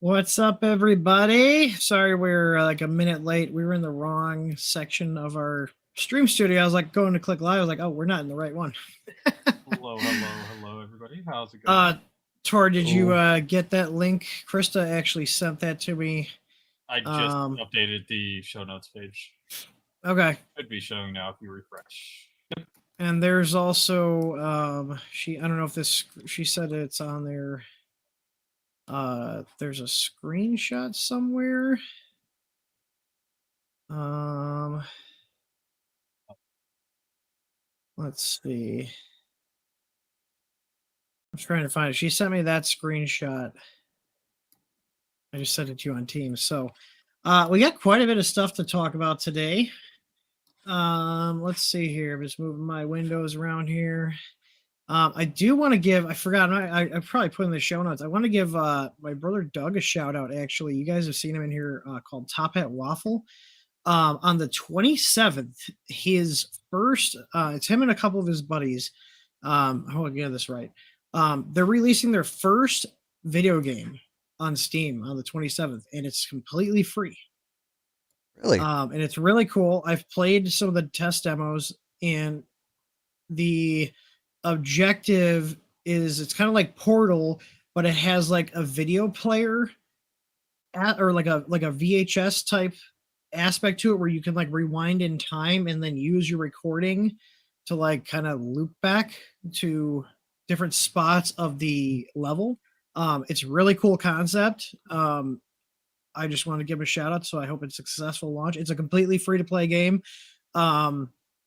What's up, everybody? Sorry we're like a minute late. We were in the wrong section of our stream studio. I was like going to click live. I was like, oh, we're not in the right one. hello, everybody. How's it going? Tor, did you get that link? Krista actually sent that to me. I just updated the show notes page. Okay. Should be showing now if you refresh. And there's also I don't know if this, she said it's on there. There's a screenshot somewhere. Let's see. I'm trying to find it. She sent me that screenshot. I just sent it to you on Teams. So we got quite a bit of stuff to talk about today. Let's see here. I'm just moving my windows around here. I do want to give, I forgot, I probably put in the show notes. I want to give my brother Doug a shout out. Actually, you guys have seen him in here called Top Hat Raffle. On the 27th, his first, it's him and a couple of his buddies. I hope I get this right. They're releasing their first video game on Steam on the 27th, and it's completely free. Really? And it's really cool. I've played some of the test demos, and the objective is, it's kind of like Portal, but it has like a video player or like a VHS type aspect to it, where you can like rewind in time and then use your recording to like kind of loop back to different spots of the level. It's really cool concept. I just want to give a shout out, so I hope it's a successful launch. It's a completely free to play game.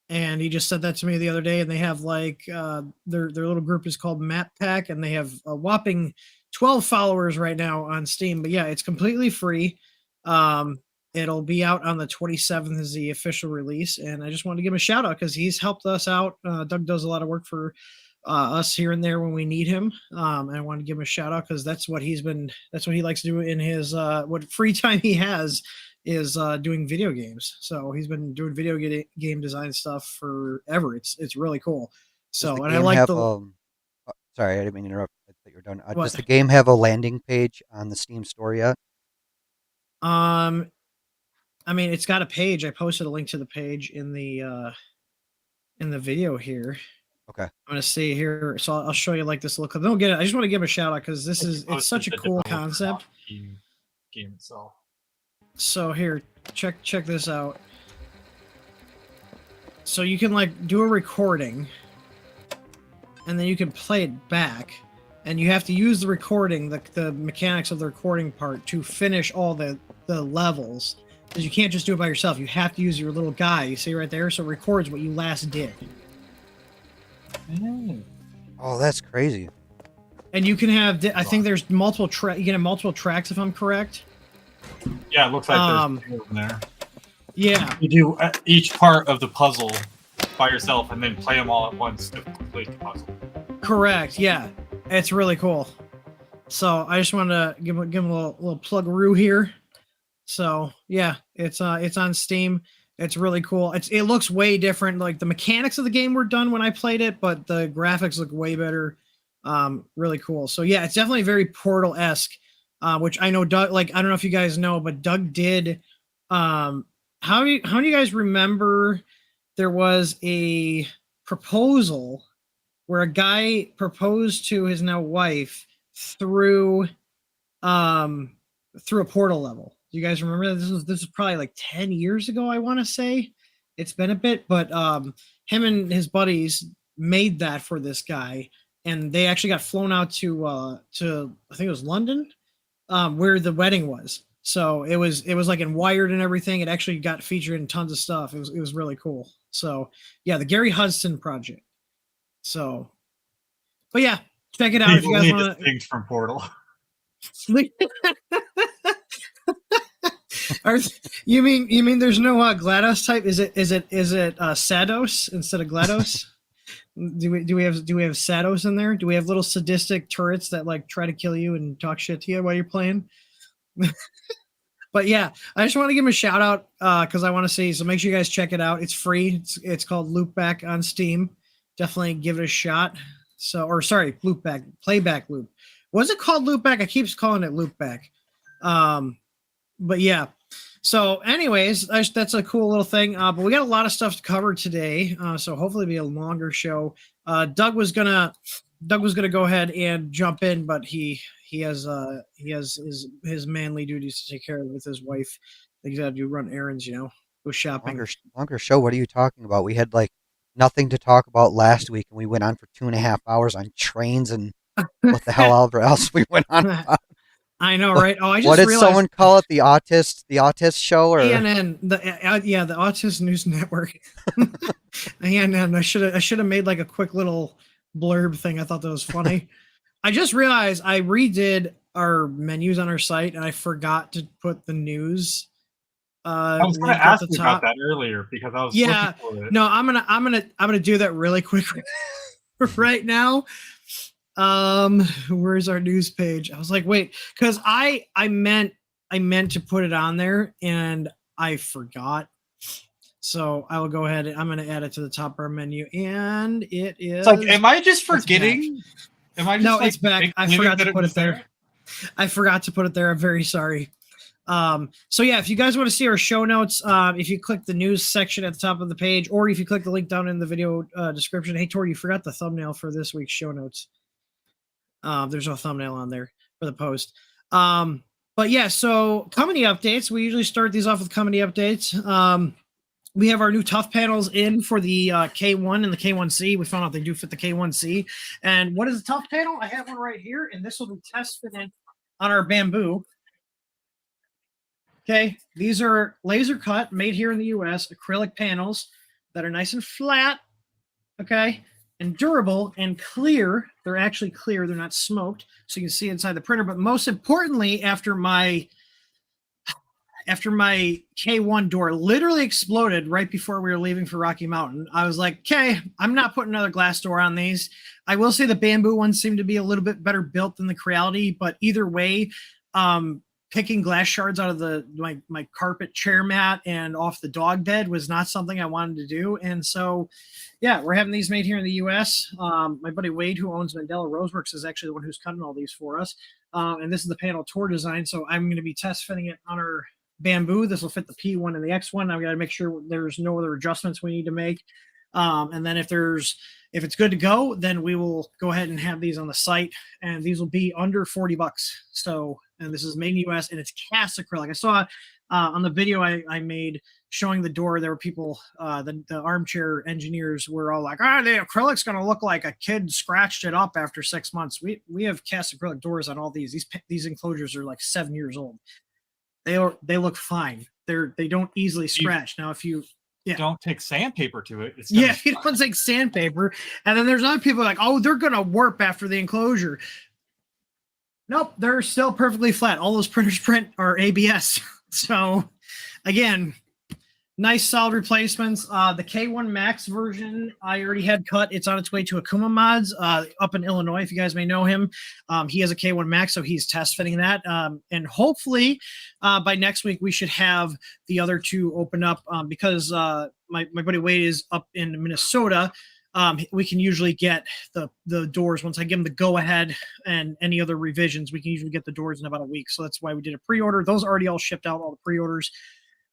And he just said that to me the other day, and they have like their little group is called Map Pack, and they have a whopping 12 followers right now on Steam. But yeah, it's completely free. It'll be out on the 27th is the official release, and I just wanted to give him a shout out because he's helped us out. Doug does a lot of work for us here and there when we need him. And I want to give him a shout out because that's what he likes to do in his what free time he has is doing video games. So he's been doing video game design stuff forever. It's really cool. So, and I like sorry, I didn't mean to interrupt. I thought you were done. Does the game have a landing page on the Steam store yet? I mean, it's got a page. I posted a link to the page in the video here. Okay. I'm gonna see here, so I'll show you like this little clip. Don't get it. I just want to give a shout out because it's such a cool concept. Game itself. So here, check this out. So you can like do a recording, and then you can play it back, and you have to use the recording, the mechanics of the recording part to finish all the levels. Because you can't just do it by yourself. You have to use your little guy. You see right there? So it records what you last did. Oh, that's crazy. And you can have, I think there's multiple you can have multiple tracks if I'm correct. Yeah, it looks like there's 2 of them there. Yeah. You do each part of the puzzle by yourself and then play them all at once to complete the puzzle. Correct. Yeah. It's really cool. So I just wanted to give him a little plug-a-roo here. So yeah, it's on Steam. It's really cool. It looks way different. Like the mechanics of the game were done when I played it, but the graphics look way better. Really cool. So yeah, it's definitely very Portal-esque, which I know Doug, like, I don't know if you guys know, but Doug did, how do you guys remember there was a proposal where a guy proposed to his now wife through a portal level? Do you guys remember that? This is probably like 10 years ago, I want to say. It's been a bit, but him and his buddies made that for this guy, and they actually got flown out to I think it was London, where the wedding was. So it was like in Wired and everything. It actually got featured in tons of stuff. It was really cool. So yeah, the Gary Hudson project. So, but yeah, check it out if you guys want things from Portal. You mean there's no GLaDOS type? Is it Sados instead of GLaDOS? do we have Sados in there? Do we have little sadistic turrets that like try to kill you and talk shit to you while you're playing? But yeah, I just want to give him a shout out because I want to see. So make sure you guys check it out. It's free. It's called Loopback on Steam. Definitely give it a shot. So, or sorry, Loopback, Playback Loop. Was it called Loopback? I keep calling it Loopback. But yeah. So anyways, that's a cool little thing. But we got a lot of stuff to cover today. So hopefully it'll be a longer show. Doug was gonna go ahead and jump in, but he has his manly duties to take care of with his wife. He's got to do run errands, go shopping. Longer show. What are you talking about? We had like nothing to talk about last week, and we went on for 2.5 hours on trains and what the hell else we went on about. I know, right? Oh, I just what did realized, someone call it? The autist show, or CNN? The Autist News Network. CNN. I should have made like a quick little blurb thing. I thought that was funny. I just realized I redid our menus on our site, and I forgot to put the news. I was going to ask you about that earlier because I was looking for it. No, I'm gonna do that really quick right now. Where's our news page? I was like, wait, because I meant to put it on there and I forgot. So I will go ahead and I'm going to add it to the top of our menu, and it is. It's like, am I just forgetting? No, it's back. I forgot to put it there. I forgot to put it there. I'm very sorry. So yeah, if you guys want to see our show notes, if you click the news section at the top of the page, or if you click the link down in the video description. Hey, Tori, you forgot the thumbnail for this week's show notes. There's no thumbnail on there for the post. But yeah, so company updates. We usually start these off with company updates. We have our new tough panels in for the K1 and the K1C. We found out they do fit the K1C. And what is the tough panel? I have one right here, and this will be test fitted on our bamboo. Okay, these are laser cut, made here in the US, acrylic panels that are nice and flat, okay, and durable and clear. They're actually clear, they're not smoked, so you can see inside the printer. But most importantly, after my K1 door literally exploded right before we were leaving for Rocky Mountain, I was like, okay, I'm not putting another glass door on these. I will say the bamboo ones seem to be a little bit better built than the Creality, but either way, picking glass shards out of my carpet chair mat and off the dog bed was not something I wanted to do. And so, yeah, we're having these made here in the US. My buddy Wade, who owns Mandela Roseworks, is actually the one who's cutting all these for us. And this is the panel tour design. So I'm going to be test fitting it on our bamboo. This will fit the P1 and the X1. I've got to make sure there's no other adjustments we need to make. And then if it's good to go, then we will go ahead and have these on the site, and these will be under $40. So, and this is made in the US, and it's cast acrylic. I saw on the video I made showing the door, there were people, the armchair engineers were all like, the acrylic's going to look like a kid scratched it up after 6 months. We have cast acrylic doors on all these. These enclosures are like 7 years old. They look fine. They don't easily scratch. Now, if you don't take sandpaper to it. It's Yeah, you don't take sandpaper. And then there's other people like, oh, they're gonna warp after the enclosure. Nope, they're still perfectly flat. All those printers print are ABS. So again, nice solid replacements. The K1 Max version I already had cut. It's on its way to Akuma Mods up in Illinois, if you guys may know him. He has a K1 Max, so he's test fitting that. And hopefully by next week we should have the other two open up because my buddy Wade is up in Minnesota. We can usually get the doors once I give them the go ahead and any other revisions. We can usually get the doors in about a week. So that's why we did a pre-order. Those are already all shipped out, all the pre-orders.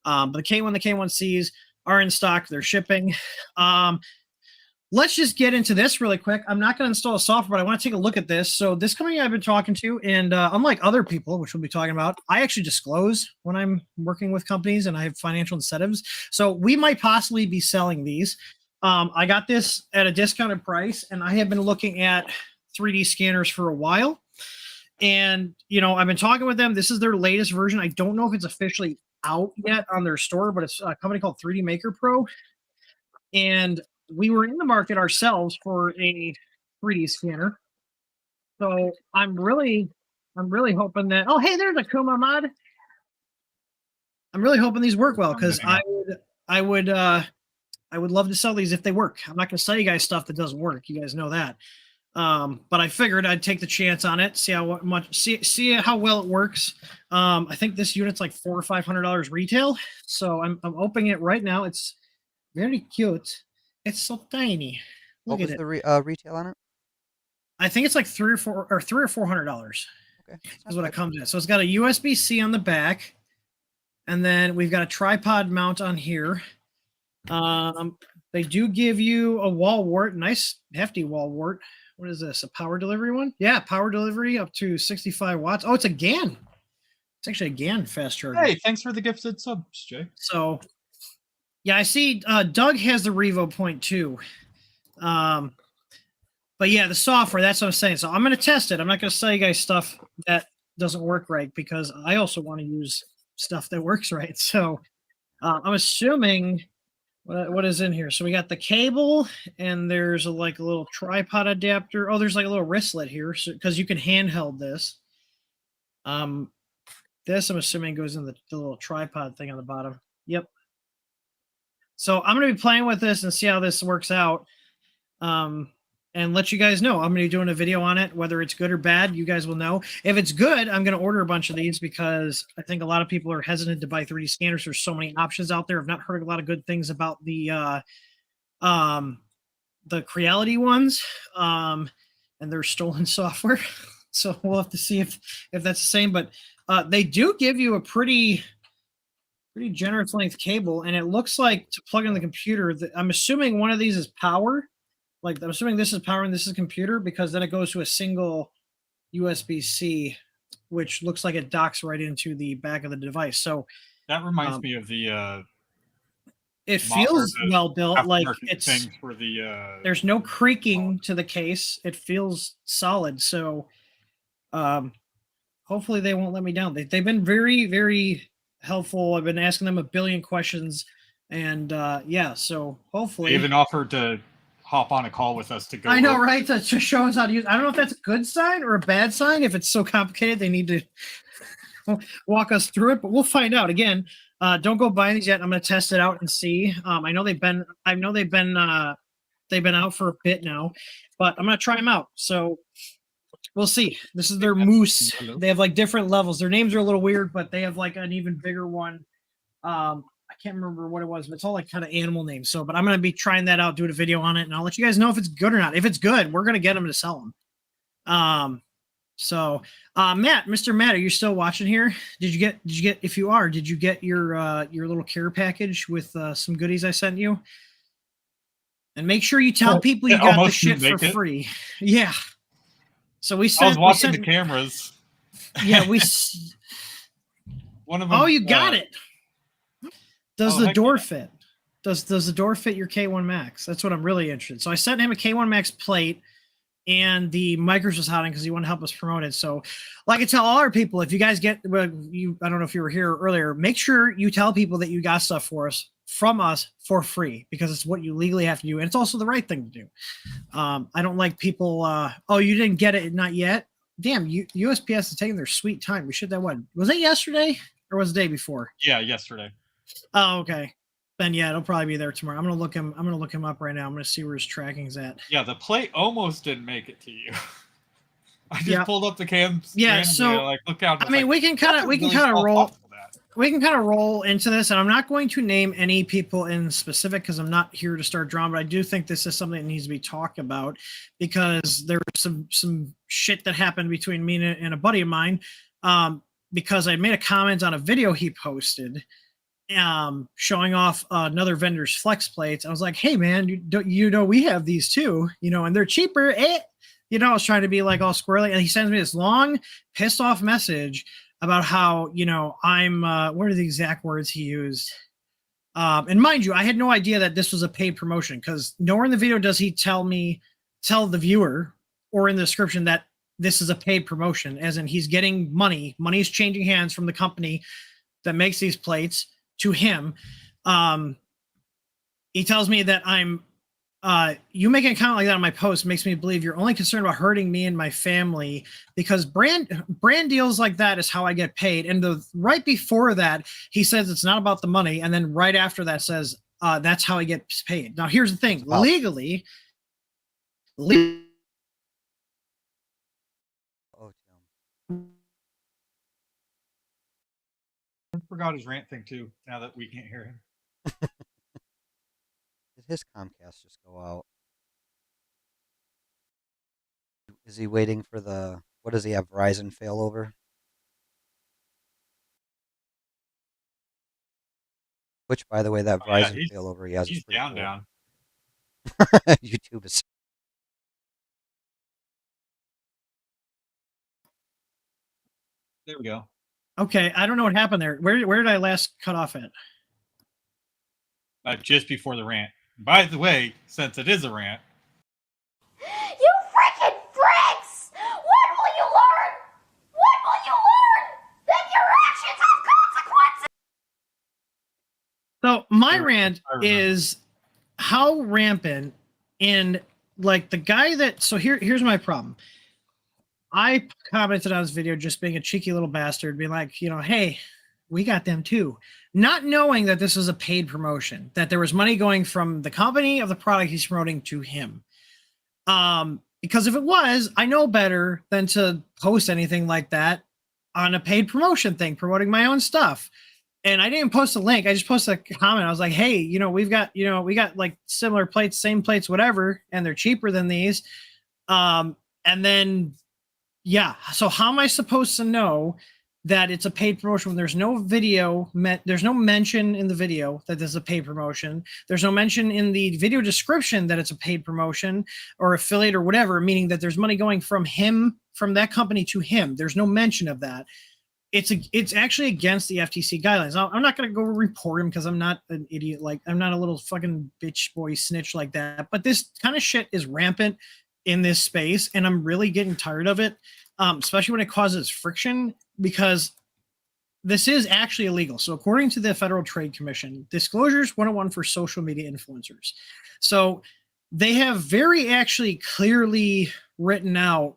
But the K1, the K1Cs are in stock. They're shipping. Let's just get into this really quick. I'm not going to install a software, but I want to take a look at this. So this company I've been talking to, and unlike other people, which we'll be talking about, I actually disclose when I'm working with companies and I have financial incentives. So we might possibly be selling these. I got this at a discounted price, and I have been looking at 3D scanners for a while. And, you know, I've been talking with them. This is their latest version. I don't know if it's officially out yet on their store, but it's a company called 3D Maker Pro. And we were in the market ourselves for a 3D scanner. So I'm really hoping that, oh, hey, there's a Kuma mod. I'm really hoping these work well, because I would love to sell these if they work. I'm not going to sell you guys stuff that doesn't work. You guys know that. But I figured I'd take the chance on it, see how well it works. I think this unit's like $400 or $500 retail. So I'm opening it right now. It's very cute. It's so tiny. Look at it. What was the retail on it? I think it's like $300 or $400. Okay, is what it comes in. So it's got a USB-C on the back, and then we've got a tripod mount on here. They do give you a wall wart, nice hefty wall wart. What is this? A power delivery one? Yeah, power delivery up to 65 watts. Oh, it's a GAN. It's actually a GAN fast charger. Hey, thanks for the gifted subs, Jay. So, yeah, I see Doug has the Revo Point too. But yeah, the software, that's what I'm saying. So I'm going to test it. I'm not going to sell you guys stuff that doesn't work right, because I also want to use stuff that works right. So I'm assuming what is in here. So we got the cable, and there's like a little tripod adapter. Oh, there's like a little wristlet here, so because you can handheld this. This I'm assuming goes in the little tripod thing on the bottom. Yep. So I'm going to be playing with this and see how this works out. And let you guys know. I'm going to be doing a video on it, whether it's good or bad. You guys will know. If it's good, I'm going to order a bunch of these, because I think a lot of people are hesitant to buy 3D scanners. There's so many options out there. I've not heard a lot of good things about the Creality ones, and they're stolen software. So we'll have to see if that's the same. But they do give you a pretty generous length cable, and it looks like to plug in the computer. I'm assuming one of these is power. Like, I'm assuming this is power and this is computer, because then it goes to a single USB-C, which looks like it docks right into the back of the device. So that reminds me of the it feels well built. Like, it's things for the there's no creaking to the case. It feels solid. So hopefully they won't let me down. They've been very, very helpful. I've been asking them a billion questions, and yeah, so hopefully they even offered to hop on a call with us to go. I know, right? To show us how to use. I don't know if that's a good sign or a bad sign. If it's so complicated, they need to walk us through it. But we'll find out. Again, don't go buying these yet. I'm going to test it out and see. I know they've been out for a bit now, but I'm going to try them out. So we'll see. This is their Moose. Hello. They have like different levels. Their names are a little weird, but they have like an even bigger one. I can't remember what it was, but it's all like kind of animal names. So, but I'm going to be trying that out, doing a video on it, and I'll let you guys know if it's good or not. If it's good, we're going to get them to sell them. So, Matt, Mr. Matt, are you still watching here? Did you get, if you are, did you get your little care package with some goodies I sent you? And make sure you tell people you got the shit for free. Yeah. So we sent. I was watching the cameras. Yeah, One of them. Oh, you got it. Does the door yeah. fit? Does the door fit your K1 Max? That's what I'm really interested in. So I sent him a K1 Max plate, and the micros was hot because he wanted to help us promote it. So, like I tell all our people, if you guys get, I don't know if you were here earlier, make sure you tell people that you got stuff for us. from us for free because it's what you legally have to do, and it's also the right thing to do. I don't like people. Oh, you didn't get it, not yet. Damn, USPS is taking their sweet time. We should that one. Was it yesterday or was it the day before? Yeah, yesterday. Oh, okay. Then yeah, it'll probably be there tomorrow. I'm gonna look him up right now. I'm gonna see where his tracking's at. Yeah, the plate almost didn't make it to you. I just pulled up the cams. Yeah, so like look out. I mean, we can kind of roll. We can kind of roll into this, and I'm not going to name any people in specific because I'm not here to start drama. But I do think this is something that needs to be talked about because there was some shit that happened between me and a buddy of mine because I made a comment on a video he posted showing off another vendor's flex plates. I was like, hey man, you know we have these too, and they're cheaper. I was trying to be like all squirrely, and he sends me this long pissed off message about how I'm what are the exact words he used, and mind you, I had no idea that this was a paid promotion because nowhere in the video does he tell the viewer or in the description that this is a paid promotion, as in he's getting money's changing hands from the company that makes these plates to him. He tells me that you making a comment like that on my post makes me believe you're only concerned about hurting me and my family because brand deals like that is how I get paid. And right before that, he says it's not about the money. And then right after that says, that's how he gets paid. Now, here's the thing. Wow. Legally. Oh, I forgot his rant thing too, now that we can't hear him. Did his Comcast just go out? Is he waiting for what does he have, Verizon failover? Which, by the way, that Verizon failover he has is pretty cool. Down. YouTube is. There we go. Okay, I don't know what happened there. Where did I last cut off at? Just before the rant. By the way, since it is a rant. You freaking freaks! When will you learn? When will you learn that your actions have consequences? So my rant is how rampant and like the guy that. So here's my problem. I commented on this video just being a cheeky little bastard, being like, hey, we got them too. Not knowing that this was a paid promotion, that there was money going from the company of the product he's promoting to him. Because if it was, I know better than to post anything like that on a paid promotion thing, promoting my own stuff. And I didn't post a link. I just posted a comment. I was like, hey, we got like similar plates, same plates, whatever, and they're cheaper than these. And then, yeah. So how am I supposed to know that it's a paid promotion when there's no video, there's no mention in the video that this is a paid promotion. There's no mention in the video description that it's a paid promotion or affiliate or whatever, meaning that there's money going from that company to him. There's no mention of that. It's actually against the FTC guidelines. I'm not going to go report him because I'm not an idiot. Like I'm not a little fucking bitch boy snitch like that. But this kind of shit is rampant in this space, and I'm really getting tired of it, especially when it causes friction, because this is actually illegal. So according to the Federal Trade Commission, Disclosures 101 for social media influencers. So they have very actually clearly written out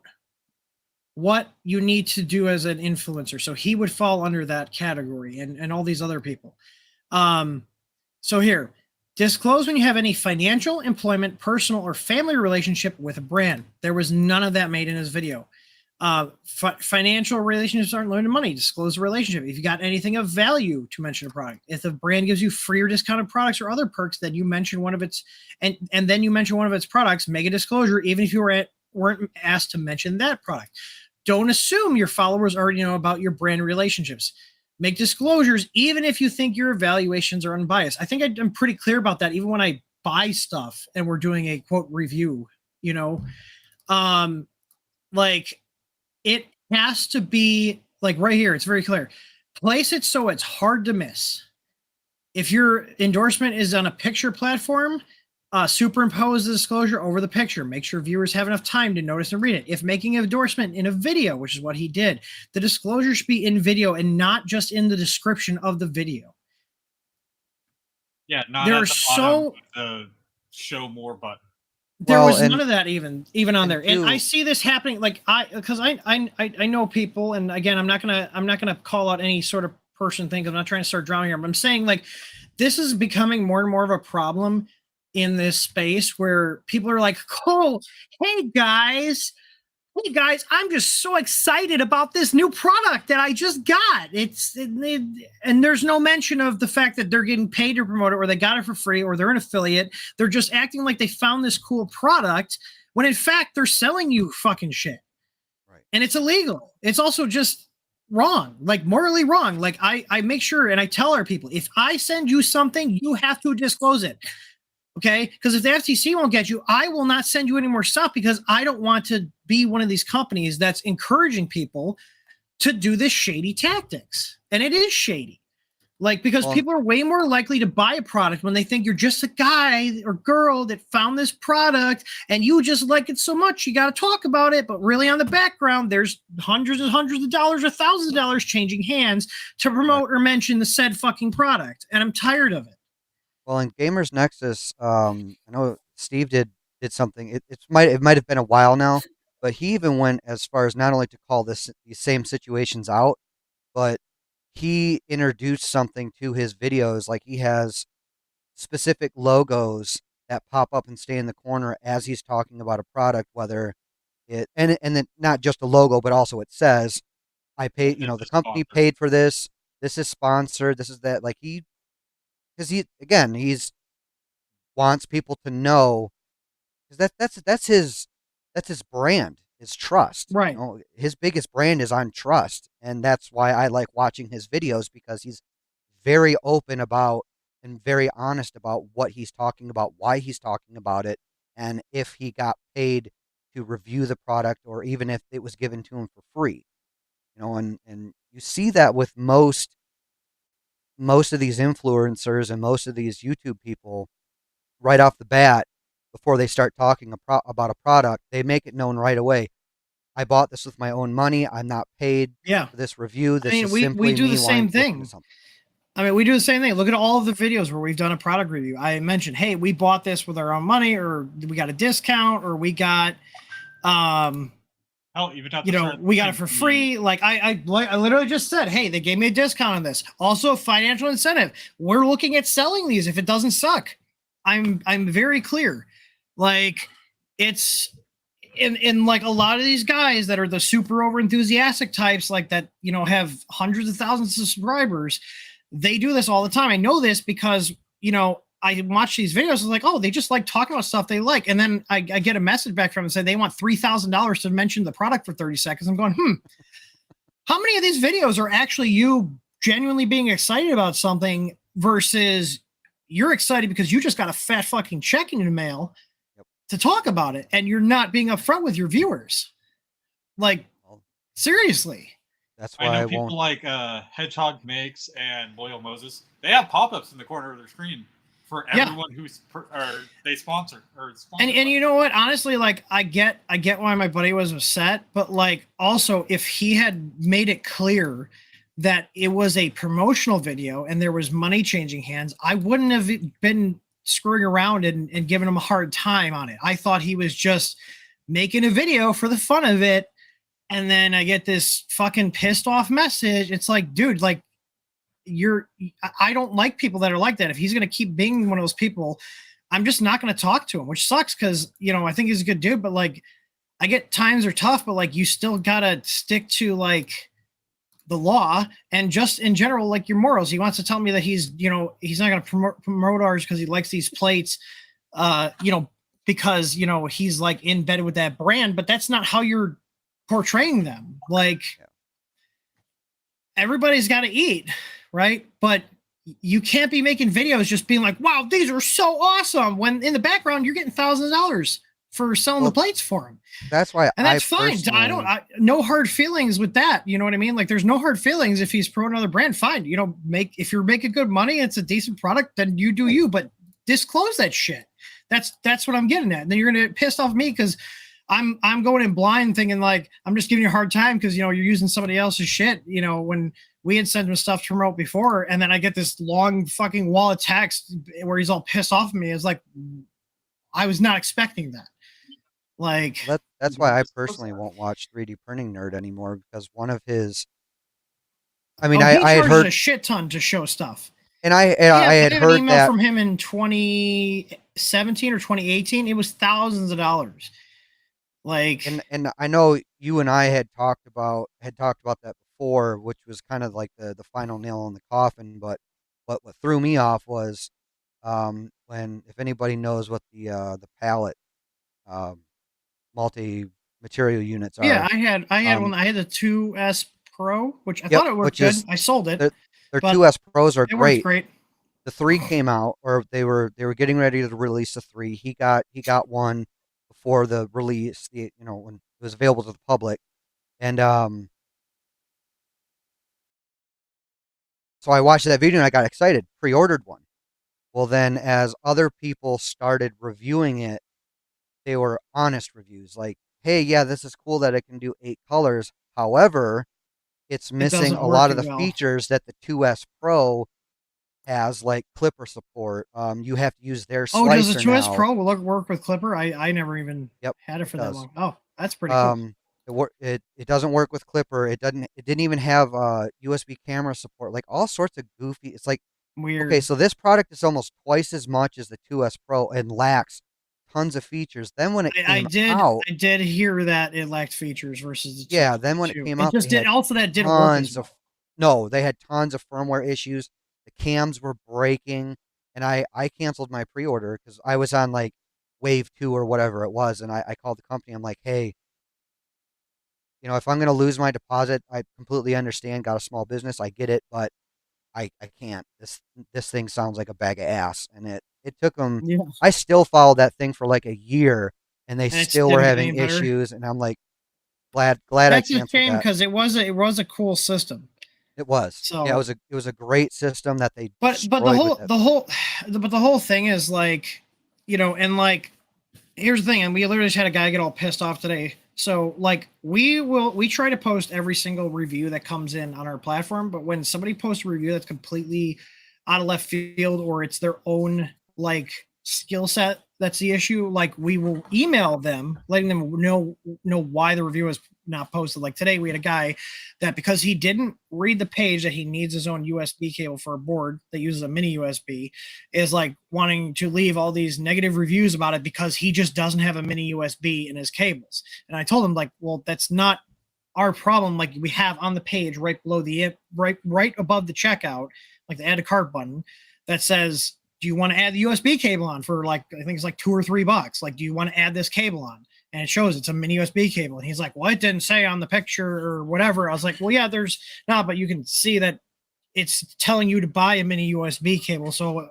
what you need to do as an influencer. So he would fall under that category and all these other people. So here, disclose when you have any financial, employment, personal, or family relationship with a brand. There was none of that made in his video. Financial relationships aren't limited to money. Disclose the relationship. If you got anything of value, to mention a product. If the brand gives you free or discounted products or other perks, then you mention one of its and then you mention one of its products, make a disclosure, even if you weren't asked to mention that product. Don't assume your followers already know about your brand relationships. Make disclosures, even if you think your evaluations are unbiased. I think I'm pretty clear about that, even when I buy stuff and we're doing a quote review, like it has to be like right here. It's very clear. Place it so it's hard to miss. If your endorsement is on a picture platform, superimpose the disclosure over the picture. Make sure viewers have enough time to notice and read it. If making an endorsement in a video, which is what he did, the disclosure should be in video and not just in the description of the video. Yeah, not There at are the bottom so with the show more button. there Well, was and- none of that even on and there. And I two- see this happening like because I know people, and again, I'm not gonna call out any sort of person thing 'cause I'm not trying to start drama here, but I'm saying like this is becoming more and more of a problem in this space where people are like, oh, hey guys, I'm just so excited about this new product that I just got. And there's no mention of the fact that they're getting paid to promote it, or they got it for free, or they're an affiliate. They're just acting like they found this cool product when in fact they're selling you fucking shit. Right. And it's illegal. It's also just wrong, like morally wrong. Like I make sure and I tell our people, if I send you something, you have to disclose it. Okay, because if the FTC won't get you, I will not send you any more stuff because I don't want to be one of these companies that's encouraging people to do this shady tactics. And it is shady. Like, because people are way more likely to buy a product when they think you're just a guy or girl that found this product and you just like it so much, you got to talk about it. But really on the background, there's hundreds of dollars or thousands of dollars changing hands to promote or mention the said fucking product. And I'm tired of it. Well, in Gamers Nexus, I know Steve did something. It might have been a while now, but he even went as far as not only to call these same situations out, but he introduced something to his videos. Like he has specific logos that pop up and stay in the corner as he's talking about a product, whether it and then not just a logo, but also it says, "I paid." You know, the company paid for this. This is sponsored. This is that. Like because he's wants people to know, because that's his brand, his trust. Right. You know, his biggest brand is on trust, and that's why I like watching his videos, because he's very open about and very honest about what he's talking about, why he's talking about it, and if he got paid to review the product or even if it was given to him for free. You know, and you see that with most of these influencers and most of these YouTube people right off the bat. Before they start talking about a product, they make it known right away. I bought this with my own money. I'm not paid for this review. This is simply we do me the same wanting to look into thing. something. I mean, we do the same thing. Look at all of the videos where we've done a product review. I mentioned, hey, we bought this with our own money, or we got a discount, or we got, we got it for free. Like I literally just said, hey, they gave me a discount on this. Also, financial incentive. We're looking at selling these if it doesn't suck. I'm very clear. Like it's in like a lot of these guys that are the super over enthusiastic types, like that, you know, have hundreds of thousands of subscribers. They do this all the time. I know this because, you know, I watch these videos. It's like, oh, they just like talking about stuff they like. And then I get a message back from them and say they want $3,000 to mention the product for 30 seconds. I'm going, how many of these videos are actually you genuinely being excited about something versus you're excited because you just got a fat fucking check in the mail to talk about it, and you're not being upfront with your viewers? Like, seriously. That's why I know people like Hedgehog Makes and Loyal Moses. They have pop-ups in the corner of their screen for everyone who's they sponsor or and you know what? Honestly, like I get why my buddy was upset, but like also if he had made it clear that it was a promotional video and there was money changing hands, I wouldn't have been screwing around and giving him a hard time on it. I thought he was just making a video for the fun of it. And then I get this fucking pissed off message. It's like, dude, like I don't like people that are like that. If he's going to keep being one of those people, I'm just not going to talk to him, which sucks. Cause you know, I think he's a good dude, but like, I get times are tough, but like, you still got to stick to like the law and just in general, like your morals. He wants to tell me that he's, you know, he's not going to promote ours because he likes these plates, you know, because, you know, he's like in bed with that brand, but that's not how you're portraying them. Like everybody's got to eat, right? But you can't be making videos just being like, wow, these are so awesome, when in the background you're getting thousands of dollars for selling the plates for them. That's why, and that's fine. No hard feelings with that. You know what I mean? Like there's no hard feelings if he's promoting another brand. Fine. You know, if you're making good money, it's a decent product, then you do you, but disclose that shit. That's what I'm getting at. And then you're going to get pissed off me because I'm going in blind thinking like, I'm just giving you a hard time because, you know, you're using somebody else's shit, you know, when we had sent him stuff to promote before, and then I get this long fucking wall of text where he's all pissed off at me. It's like, I was not expecting that. Like, That's why I personally won't watch 3D Printing Nerd anymore, because one of his, I mean, he I had charges heard, a shit ton to show stuff. and I I had have heard an email that from him in 2017 or 2018. It was thousands of dollars. Like, and I know you and I had talked about that before, which was kind of like the final nail in the coffin. But what threw me off was when, if anybody knows what the palette multi material units are. yeah, I had one. I had the 2S Pro, which I Yep, thought it worked which is- good. I sold it. Their but 2S Pros are it works great. great. The 3 came out, or they were getting ready to release the 3. He got one before the release, when it was available to the public. And so I watched that video and I got excited, pre-ordered one. Well, then as other people started reviewing it, they were honest reviews, like, hey, yeah, this is cool that it can do 8 colors. However, it's missing doesn't a lot work of the well. features that the 2S Pro has, like Clipper support. You have to use their slicer Oh, does the 2S now. Pro work with Clipper? I never even had it for that does. long. Oh, that's pretty cool. It doesn't work with Clipper. It didn't even have USB camera support. Like all sorts of goofy. It's like, Weird. okay, so this product is almost twice as much as the 2S Pro and lacks tons of features. Then when it came out, I did hear that it lacked features versus the 2S then when it came out, just they did. had Also, that didn't work as tons well. no, they had tons of firmware issues. The cams were breaking, and I canceled my pre-order because I was on like wave 2 or whatever it was, and I called the company. I'm like, hey, if I'm going to lose my deposit, I completely understand. Got a small business, I get it, but I can't. This thing sounds like a bag of ass, and it took them. Yeah. I still followed that thing for like a year, and they And it still were didn't get having any better? issues. And I'm like, glad That's I a canceled shame that. because it was a cool system. It was. So Yeah, it was a great system that they but destroyed the whole thing is like, and like, here's the thing, and we literally just had a guy get all pissed off today. So like, we try to post every single review that comes in on our platform, but when somebody posts a review that's completely out of left field, or it's their own like skill set that's the issue, like we will email them letting them know why the review is not posted. Like today we had a guy that, because he didn't read the page that he needs his own USB cable for a board that uses a mini USB, is like wanting to leave all these negative reviews about it because he just doesn't have a mini USB in his cables. And I told him, like, well, that's not our problem. Like, we have on the page right below right above the checkout, like the add a cart button that says, do you want to add the USB cable on for like, I think it's like $2 or $3. Like, do you want to add this cable on? And it shows it's a mini USB cable. And he's like, well, it didn't say on the picture or whatever. I was like, well, yeah, there's not, but you can see that it's telling you to buy a mini USB cable. So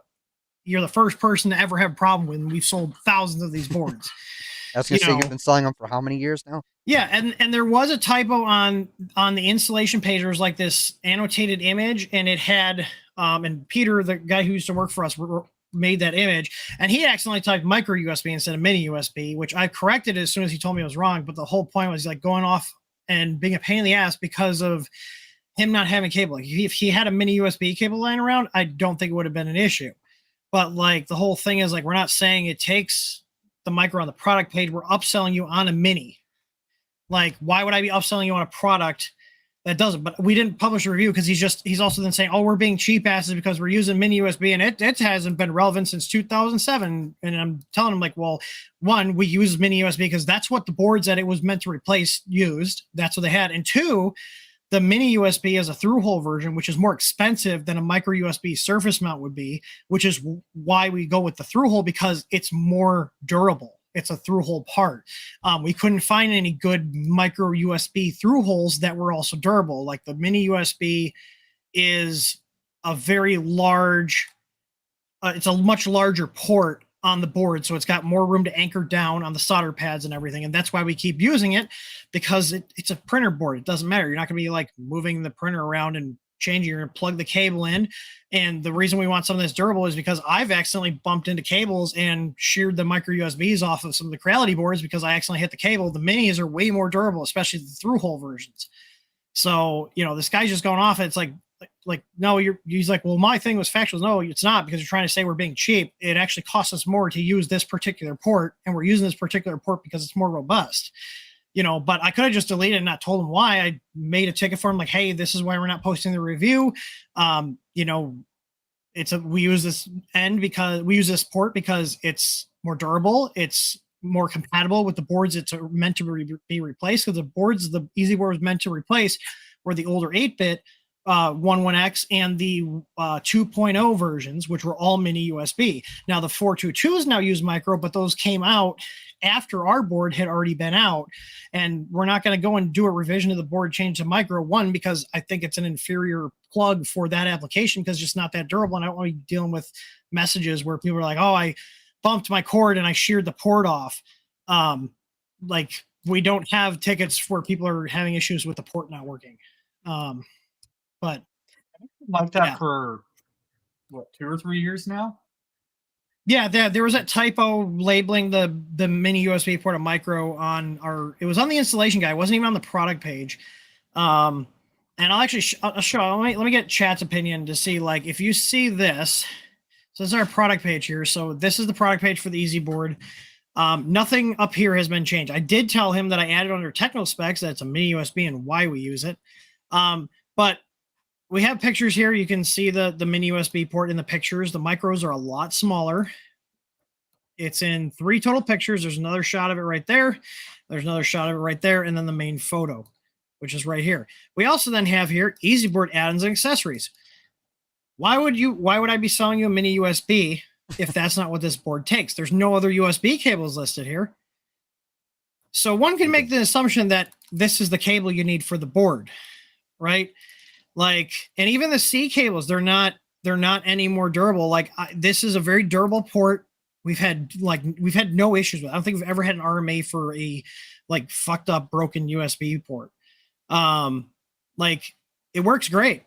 you're the first person to ever have a problem with, and we've sold thousands of these boards. I was gonna say, you've been selling them for how many years now? Yeah, and there was a typo on the installation page. There was like this annotated image, and it had and Peter, the guy who used to work for us, made that image, and he accidentally typed micro USB instead of mini USB, which I corrected as soon as he told me it was wrong. But the whole point was like going off and being a pain in the ass because of him not having cable. Like, if he had a mini USB cable lying around, I don't think it would have been an issue. But like, the whole thing is like, we're not saying it takes the micro on the product page. We're upselling you on a mini. Like, why would I be upselling you on a product that doesn't? But we didn't publish a review because he's also then saying, oh, we're being cheap asses because we're using mini USB, and it hasn't been relevant since 2007. And I'm telling him, like, well, one, we use mini USB because that's what the boards that it was meant to replace used. That's what they had. And two, the mini USB is a through-hole version, which is more expensive than a micro USB surface mount would be, which is why we go with the through-hole, because it's more durable. It's a through-hole part. We couldn't find any good micro USB through-holes that were also durable. Like, the mini USB is a very large, it's a much larger port on the board, so it's got more room to anchor down on the solder pads and everything, and that's why we keep using it, because it's a printer board. It doesn't matter. You're not going to be like moving the printer around and changing. You're going to plug the cable in, and the reason we want something that's durable is because I've accidentally bumped into cables and sheared the micro USBs off of some of the Creality boards because I accidentally hit the cable. The minis are way more durable, especially the through-hole versions. So, this guy's just going off. It's like, like, no, he's like, well, my thing was factual. No, it's not, because you're trying to say we're being cheap. It actually costs us more to use this particular port, and we're using this particular port because it's more robust. But I could have just deleted and not told him why. I made a ticket for him, like, hey, this is why we're not posting the review. We use this port because it's more durable. It's more compatible with the boards it's meant to be replaced, because the boards the Easy Board was meant to replace were the older 8-bit 11X and the 2.0 versions, which were all mini USB. Now the 422s now use micro, but those came out after our board had already been out, and we're not going to go and do a revision of the board change to micro, one, because I think it's an inferior plug for that application because it's just not that durable, and I don't want to be dealing with messages where people are like, oh, I bumped my cord and I sheared the port off. Like, we don't have tickets where people are having issues with the port not working. But like that for what, 2 or 3 years now? Yeah, there was that typo labeling the mini USB port a micro on it was on the installation guide. It wasn't even on the product page. And I'll actually I'll show. Let me get chat's opinion to see, like, if you see this. So this is our product page here. So this is the product page for the Easy Board. Nothing up here has been changed. I did tell him that I added under technical specs that it's a mini USB and why we use it. But we have pictures here. You can see the mini USB port in the pictures. The micros are a lot smaller. It's in 3 total pictures. There's another shot of it right there. There's another shot of it right there. And then the main photo, which is right here. We also then have here Easy Board add-ins and accessories. Why would I be selling you a mini USB if that's not what this board takes? There's no other USB cables listed here. So one can make the assumption that this is the cable you need for the board, right? Like, and even the C cables, they're not any more durable. Like, this is a very durable port. We've had no issues with it. I don't think we've ever had an RMA for a like fucked up broken USB port. Like, it works great.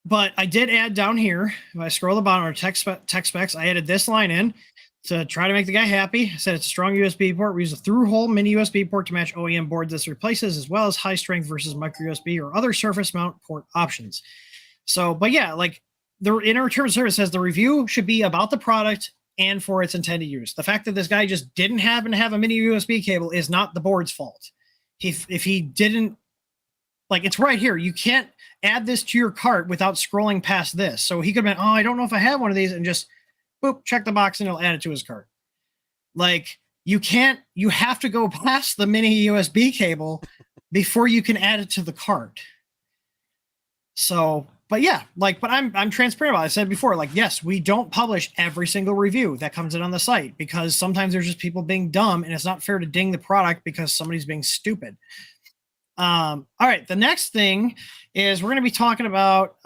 But I did add down here, if I scroll the bottom of tech specs, I added this line in to try to make the guy happy. I said it's a strong USB port. We use a through-hole mini USB port to match OEM board this replaces, as well as high strength versus micro USB or other surface mount port options. So, but yeah, like, in our terms of service says the review should be about the product and for its intended use. The fact that this guy just didn't happen to have a mini USB cable is not the board's fault. If he didn't, like, it's right here. You can't add this to your cart without scrolling past this. So he could have been, oh, I don't know if I have one of these, and just boop, check the box and it'll add it to his cart. Like, you have to go past the mini USB cable before you can add it to the cart. So, but yeah, like, but I'm transparent about it. I said before, like, yes, we don't publish every single review that comes in on the site because sometimes there's just people being dumb and it's not fair to ding the product because somebody's being stupid. All right, the next thing is we're going to be talking about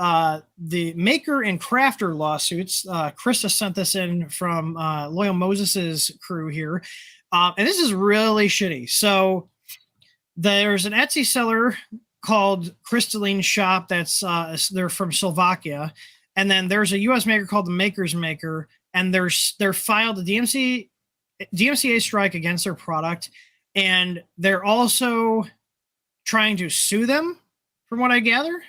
the maker and crafter lawsuits. Krista sent this in from Loyal Moses's crew here, and this is really shitty. So there's an Etsy seller called Crystalline Shop that's they're from Slovakia, and then there's a U.S. maker called the Maker's Maker, and they're filed a DMCA strike against their product, and they're also trying to sue them, from what I gather.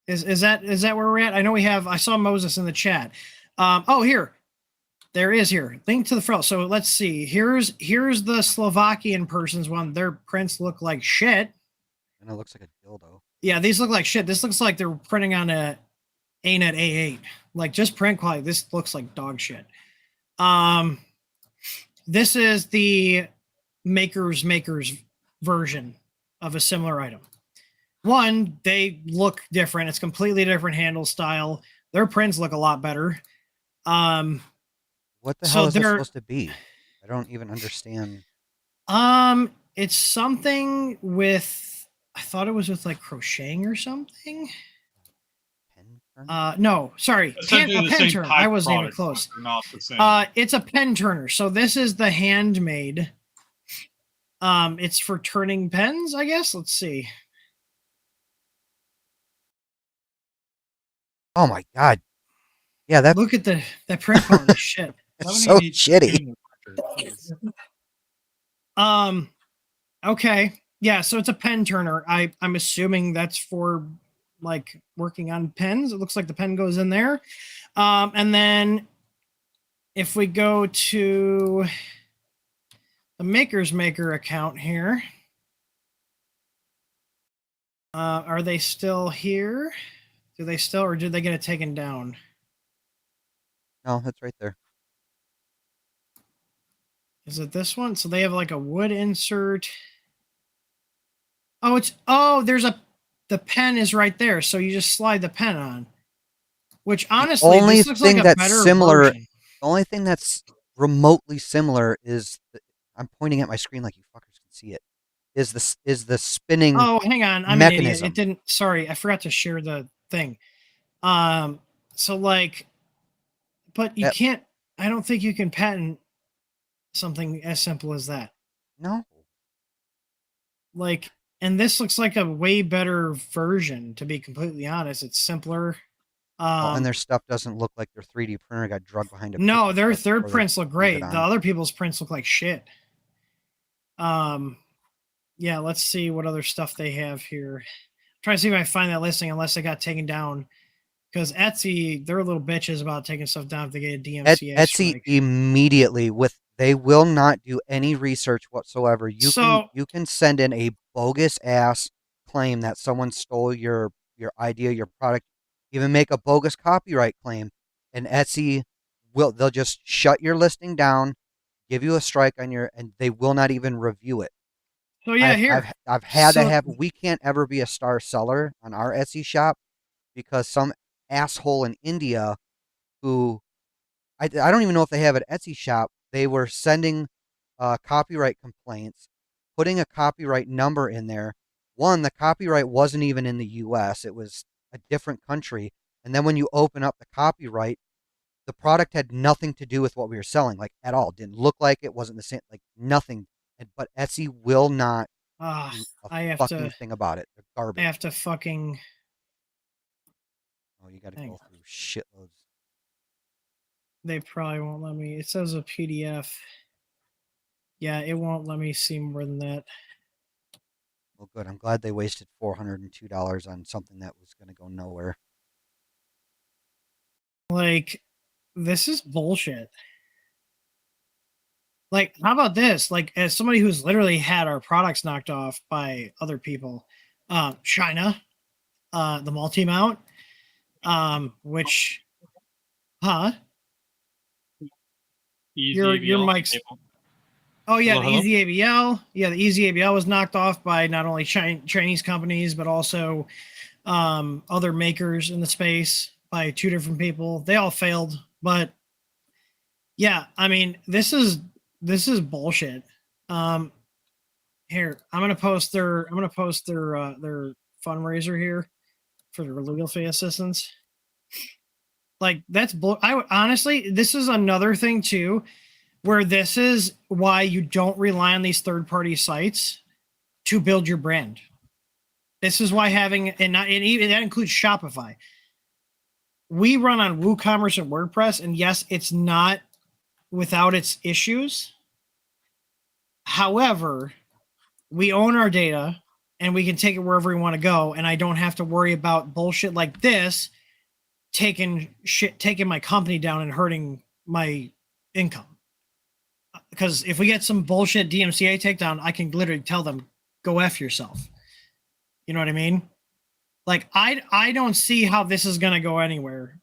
Is that where we're at? I know I saw Moses in the chat. Here. There is here. Link to the front. So let's see. Here's the Slovakian person's one. Their prints look like shit. And it looks like a dildo. Yeah, these look like shit. This looks like they're printing on a ANET A8. Like, just print quality. This looks like dog shit. This is the maker's version of a similar item. One, they look different. It's completely different handle style. Their prints look a lot better. What the hell is this supposed to be? I don't even understand. It's something with, I thought it was with like crocheting or something. Pen turner? No, sorry. A pen turner. I wasn't even close. It's a pen turner. So this is the handmade. It's for turning pens, I guess. Let's see. Oh my god. Yeah, that look at that print quality shit. It's so shitty. Okay. Yeah, so it's a pen turner. I'm assuming that's for like working on pens. It looks like the pen goes in there. And then if we go to the Maker's Maker account here, are they still here? Do they still, or did they get it taken down? No, it's right there. Is it this one? So they have like a wood insert. Oh, the pen is right there. So you just slide the pen on. Which honestly, only this looks thing like a that's better similar, version. the only thing that's remotely similar is I'm pointing at my screen like you fuckers can see it. Is the spinning Oh, hang on. I'm an idiot. mechanism. It didn't. Sorry, I forgot to share the thing. So like, but you can't. I don't think you can patent something as simple as that. No. Like, and this looks like a way better version. To be completely honest, it's simpler. And their stuff doesn't look like their 3D printer got drugged behind a. No, their pickup truck or prints look great. on. The other people's prints look like shit. Yeah, let's see what other stuff they have here. Try to see if I find that listing, unless it got taken down. Because Etsy, they're little bitches about taking stuff down if they get a DMCA Etsy strike. immediately they will not do any research whatsoever. You can send in a bogus ass claim that someone stole your idea, your product, even make a bogus copyright claim, and Etsy they'll just shut your listing down, give you a strike on and they will not even review it. So yeah, I've had that happen. We can't ever be a star seller on our Etsy shop because some asshole in India who I don't even know if they have an Etsy shop. They were sending copyright complaints, putting a copyright number in there. One, the copyright wasn't even in the U.S. It was a different country. And then when you open up the copyright, the product had nothing to do with what we were selling, like at all. Didn't look like it, wasn't the same, like nothing. But Etsy will not do a fucking thing about it. They're garbage. I have to fucking. Oh, you got to go through shitloads. They probably won't let me. It says a PDF. Yeah, it won't let me see more than that. Well, good. I'm glad they wasted $402 on something that was going to go nowhere. Like, this is bullshit. Like, how about this? Like, as somebody who's literally had our products knocked off by other people, China, the multi-mount, which, your mic's. Oh yeah, hello, the Easy ABL. Yeah, the Easy ABL was knocked off by not only Chinese companies but also other makers in the space by two different people. They all failed, but yeah, I mean, this is bullshit. Here, I'm gonna post their fundraiser here for their legal fee assistance. Like, that's honestly, this is another thing too, where this is why you don't rely on these third-party sites to build your brand. This is why having, and even that includes Shopify. We run on WooCommerce and WordPress, and yes, it's not without its issues. However, we own our data and we can take it wherever we want to go, and I don't have to worry about bullshit like this taking my company down and hurting my income. Because if we get some bullshit DMCA takedown, I can literally tell them, go F yourself. You know what I mean? Like, I don't see how this is going to go anywhere.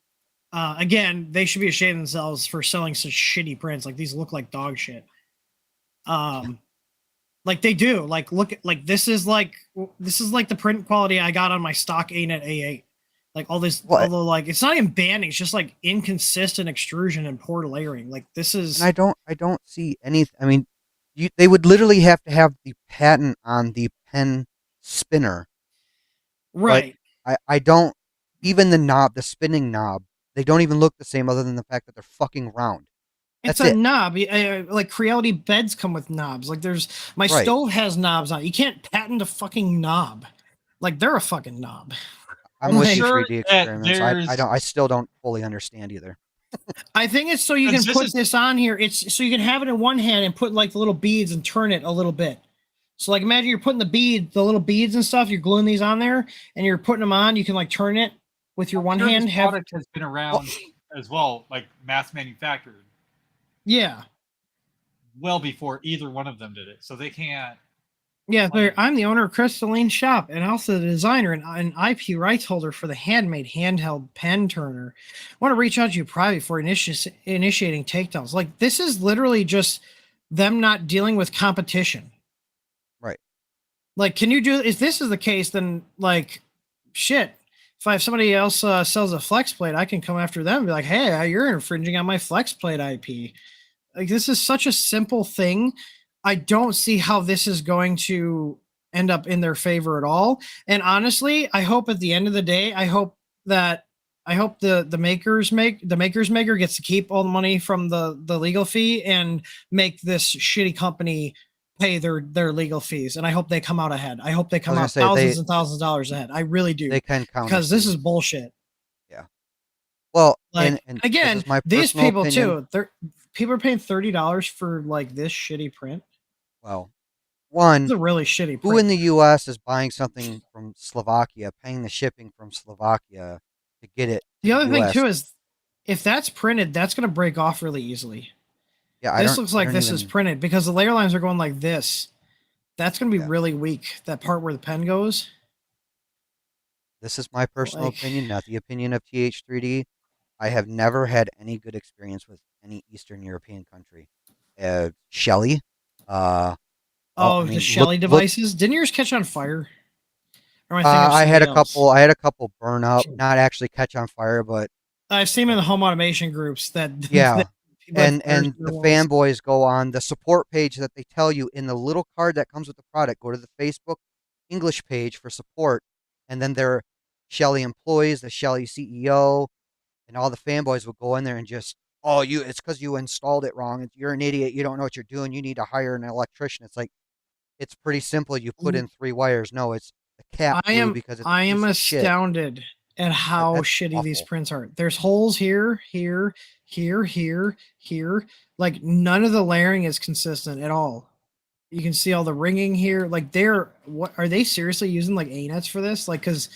Again, they should be ashamed of themselves for selling such shitty prints. Like, these look like dog shit. Like they do. Like, look at, like, this is like the print quality I got on my stock ANET A8. Like, all this, although, like, it's not even banding, it's just like inconsistent extrusion and poor layering. Like, this is. And I don't see anything. I mean, they would literally have to have the patent on the pen spinner, right? But I don't. Even the knob, the spinning knob, they don't even look the same, other than the fact that they're fucking round. It's a knob. Like, Creality beds come with knobs. Like, my stove has knobs on it. You can't patent a fucking knob. Like, they're a fucking knob. I'm with you, 3D experiments. I still don't fully understand either. I think it's so you can put this on here. It's so you can have it in one hand and put like the little beads and turn it a little bit. So like imagine you're putting the little beads and stuff, you're gluing these on there and you're putting them on, you can like turn it with your one Sure, hand. this product has been around as well, like mass manufactured, Yeah. well before either one of them did it. So they can't. Yeah, I'm the owner of Crystalline Shop and also the designer and an IP rights holder for the handmade handheld pen turner. I want to reach out to you privately for initiating takedowns. Like this is literally just them not dealing with competition. Right. Like, can you do? If this is the case, then like, shit. If I have somebody else sells a flex plate, I can come after them and be like, "Hey, you're infringing on my flex plate IP." Like, this is such a simple thing. I don't see how this is going to end up in their favor at all. And honestly, I hope at the end of the day, I hope the makers maker gets to keep all the money from the legal fee and make this shitty company pay their legal fees. And I hope they come out ahead. I hope they come out thousands and thousands of dollars ahead. I really do. They can count because this is bullshit. Yeah. Well, like and again, this is my these people opinion. too. People are paying $30 for like this shitty print. Well, one, it's a really shitty print. Who in the U.S. is buying something from Slovakia, paying the shipping from Slovakia to get it? The other thing too is, if that's printed, that's going to break off really easily. Yeah, this looks like this is printed because the layer lines are going like this. That's going to be really weak. That part where the pen goes. This is my personal opinion, not the opinion of TH3D. I have never had any good experience with any Eastern European country. Shelly. The Shelly devices. Didn't yours catch on fire? Or am I had a couple. I had a couple burn up, not actually catch on fire, but I've seen them in the home automation groups that. Yeah. And the fanboys go on the support page that they tell you in the little card that comes with the product. Go to the Facebook English page for support, and then their Shelly employees, the Shelly CEO, and all the fanboys will go in there and just, it's because you installed it wrong. You're an idiot. You don't know what you're doing. You need to hire an electrician. It's like, it's pretty simple. You put in 3 wires. No, it's the cap glue because it's I am astounded at how shitty these prints are. There's holes here, here, here, here, here. Like none of the layering is consistent at all. You can see all the ringing here. Like what are they seriously using like A-nets for this? Like, cause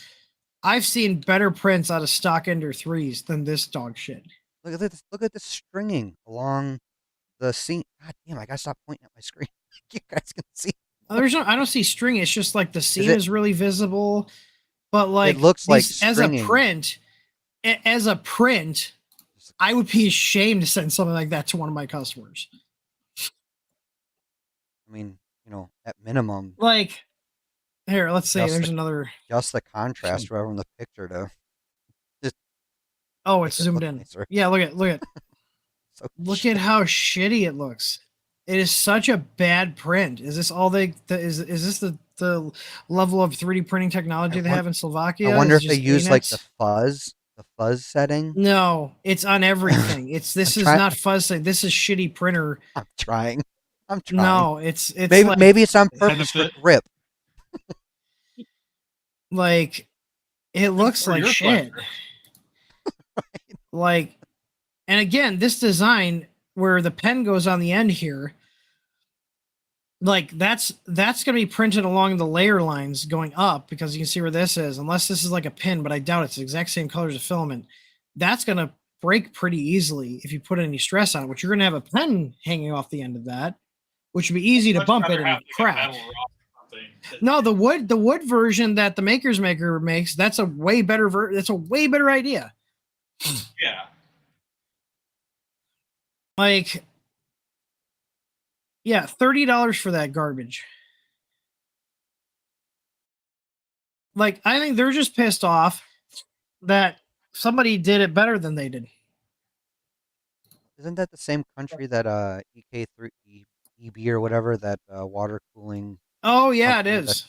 I've seen better prints out of stock Ender 3s than this dog shit. Look at this. Look at the stringing along the seam. God damn, I gotta stop pointing at my screen. You guys can see. I don't see string. It's just like the seam is really visible. But like it looks like stringing. as a print, I would be ashamed to send something like that to one of my customers. I mean, at minimum. Like, here, let's see. There's another. Just the contrast rather than the picture to. It's zoomed in. Nicer. Yeah, look at. So look at how shitty it looks. It is such a bad print. Is this all is this the level of 3D printing technology they have in Slovakia? I wonder if they use like the fuzz setting. No, it's on everything. This is not fuzz setting. This is shitty printer. I'm trying. No, it's maybe it's on purpose for grip. Like it looks like shit. Like, and again, this design where the pen goes on the end here, like that's going to be printed along the layer lines going up because you can see where this is, unless this is like a pin, but I doubt it's the exact same colors of filament. That's going to break pretty easily if you put any stress on it, which you're going to have a pen hanging off the end of that, which would be easy to bump it and crack. No, the wood version that the maker's maker makes, that's a way better idea. Yeah. Like, yeah, $30 for that garbage. Like, I think they're just pissed off that somebody did it better than they did. Isn't that the same country that EK3 EB or whatever, that water cooling? Oh yeah, it is.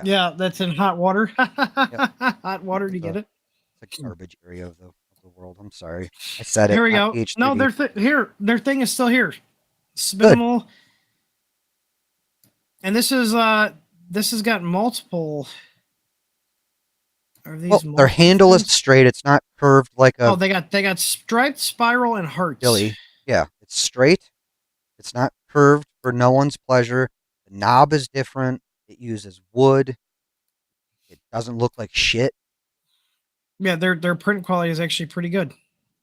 Yeah, that's in hot water. Hot water, do you get it? It's a garbage area of the world. I'm sorry, I said it. Here we go. TH3D. No, their thing is still here. It's minimal. And this has got multiple. Are these? Well, their handle is straight. It's not curved like a. Oh, they got striped, spiral, and hearts. Billy. Yeah, it's straight. It's not curved for no one's pleasure. The knob is different. It uses wood. It doesn't look like shit. Yeah, their print quality is actually pretty good.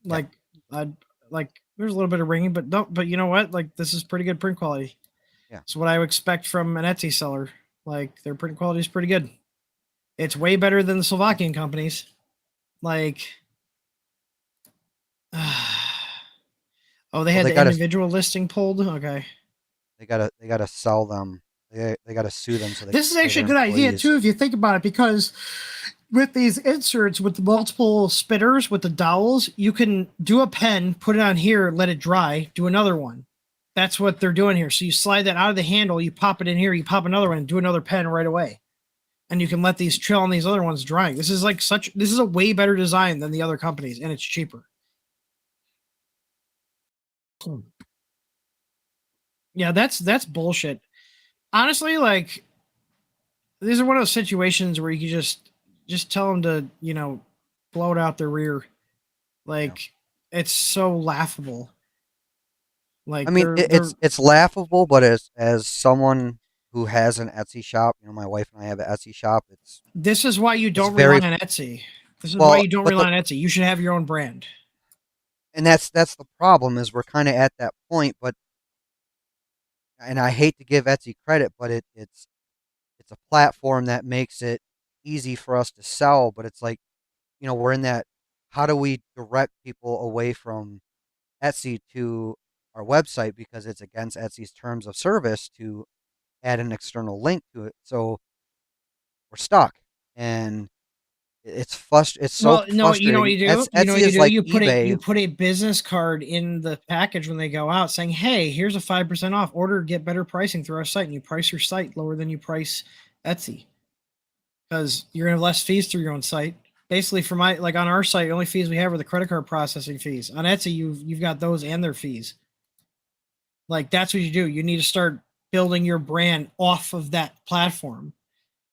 Yeah. Like, I like there's a little bit of ringing, but don't. But you know what? Like, this is pretty good print quality. Yeah. It's what I would expect from an Etsy seller. Like, their print quality is pretty good. It's way better than the Slovakian companies. Like, oh, they Well, had they the gotta individual listing pulled. Okay, they gotta sell them. They gotta sue them so they this can is pay actually a their good idea employees. too, if you think about it, because with these inserts with the multiple spitters with the dowels, you can do a pen, put it on here, let it dry, do another one. That's what they're doing here. So you slide that out of the handle, you pop it in here, you pop another one, do another pen right away. And you can let these chill on these other ones drying. This is a way better design than the other companies, and it's cheaper. Yeah, that's bullshit. Honestly, like, these are one of those situations where you can just tell them to, blow it out their rear. Like, it's so laughable. I Like, mean, they're it's laughable, but as someone who has an Etsy shop, my wife and I have an Etsy shop. this is why you It's don't very rely on Etsy. This is why well, you don't but rely on Etsy. You should have your own brand. that's the problem is we're kind of at that point, but and I hate to give Etsy credit, but it's a platform that makes it easy for us to sell, but it's like, we're in that, how do we direct people away from Etsy to our website because it's against Etsy's terms of service to add an external link to it. So we're stuck, and it's so Well, no, you know what frustrating. you do? You know Etsy what you is do? like You put a eBay. you put a business card in the package when they go out saying, "Hey, here's a 5% off. Order, get better pricing through our site." And you price your site lower than you price Etsy, because you're gonna have less fees through your own site. Basically, for like on our site, the only fees we have are the credit card processing fees. On Etsy, you've got those and their fees. Like, that's what you do. You need to start building your brand off of that platform.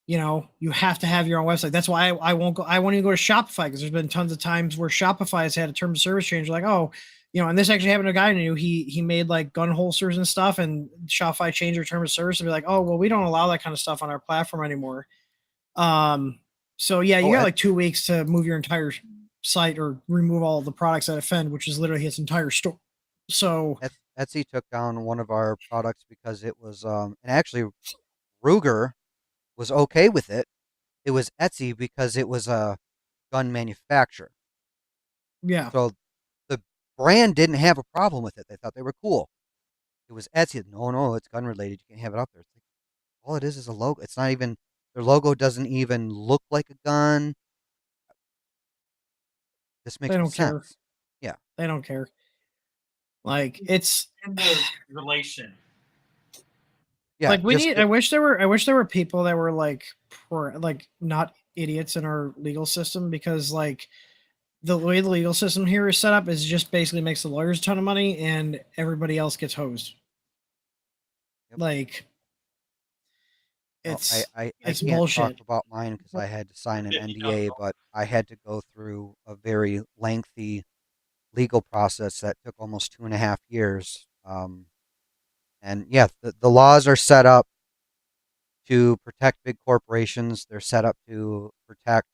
You have to have your own website. That's why I won't go. I won't even go to Shopify, because there's been tons of times where Shopify has had a terms of service change. Like, oh, and this actually happened to a guy I knew. He made like gun holsters and stuff, and Shopify changed their terms of service to be like, oh, well, we don't allow that kind of stuff on our platform anymore. So yeah, you Oh, got like 2 weeks to move your entire site or remove all the products that offend, which is literally its entire store. So Etsy took down one of our products because it was, and actually Ruger was okay with it. It was Etsy because it was a gun manufacturer. yeah, So the brand didn't have a problem with it. They thought they were cool. It was Etsy. No, it's gun related. You can't have it up there. It's like, all it is a logo. It's not even, their logo doesn't even look like a gun. This they makes no don't care. sense. Yeah. They don't care. Like, it's In the relation. Yeah. like, we Just, need. I wish there were people that were like not idiots in our legal system, because like the way the legal system here is set up is just basically makes the lawyers a ton of money and everybody else gets hosed. Yep. Like, well, it's I it's can't talk bullshit. about mine because I had to sign an Yeah, you NDA, don't. but I had to go through a very lengthy legal process that took almost 2.5 years. And yeah, the laws are set up to protect big corporations. They're set up to protect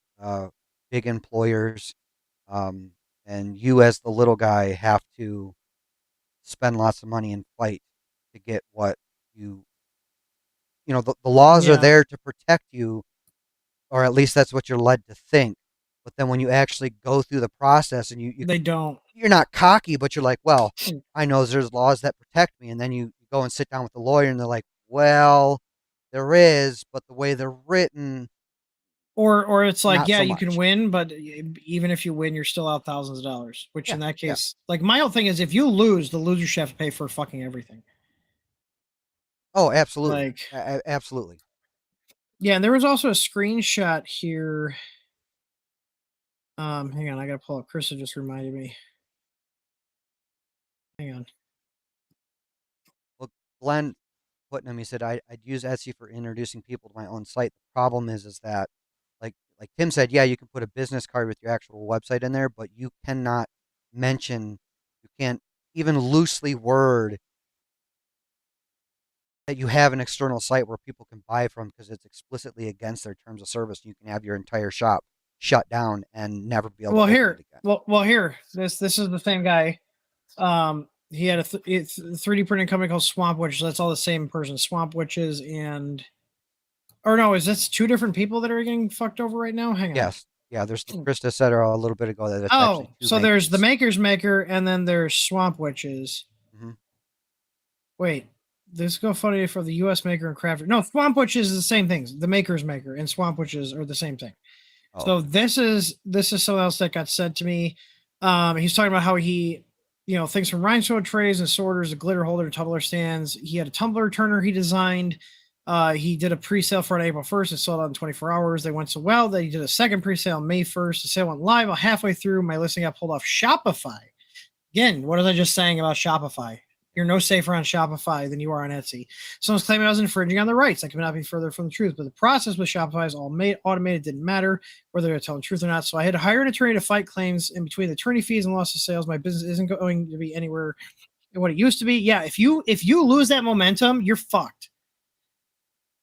big employers. Um, and you, as the little guy, have to spend lots of money and fight to get what the laws are Yeah, there to protect you, or at least that's what you're led to think. But then when you actually go through the process and they don't. you're not cocky, but you're like, well, I know there's laws that protect me. And then you go and sit down with the lawyer and they're like, well, there is, but the way they're written, Or it's like, not yeah, so you can much. win, but even if you win, you're still out thousands of dollars. Which Yeah. in that Yeah. case, like, my whole thing is, if you lose, the loser should have to pay for fucking everything. Oh, absolutely. Like, Absolutely. yeah, and there was also a screenshot here. Hang on, I gotta pull up. Krista just reminded me. Hang on. Well, Glenn Putnam, he said, I'd use Etsy for introducing people to my own site. The problem is that, like Tim said, yeah, you can put a business card with your actual website in there, but you cannot mention, you can't even loosely word that you have an external site where people can buy from because it's explicitly against their terms of service. You can have your entire shop shut down and never be able to open it again. Well, here, this is the same guy. He had a 3D printing company called Swamp Witch. So that's all the same person. Swamp Witches and, or no, is this two different people that are getting fucked over right now? Hang on. Yes. Yeah, there's Krista said a little bit ago that it's Oh, actually two so there's the makers. Maker's Maker and then there's Swamp Witches. Mhm. Wait, this GoFundMe for the U.S. Maker and Crafter. No, Swamp Witches is the same things. The Maker's Maker and Swamp Witches are the same thing. Oh, So this is something else that got sent to me. He's talking about how he, things from rhinestone trays and sorters, a glitter holder, tumbler stands. He had a tumbler turner he designed. He did a pre-sale for it on April 1st. It sold out in 24 hours. They went so well that he did a second pre-sale on May 1st. The sale went live about halfway through. My listing got pulled off Shopify. Again, what was I just saying about Shopify? You're no safer on Shopify than you are on Etsy. Someone's claiming I was infringing on their rights. That could not be further from the truth. But the process with Shopify is all automated. Didn't matter whether they're telling the truth or not. So I had to hire an attorney to fight claims in between the attorney fees and loss of sales. My business isn't going to be anywhere what it used to be. Yeah, if you lose that momentum, you're fucked.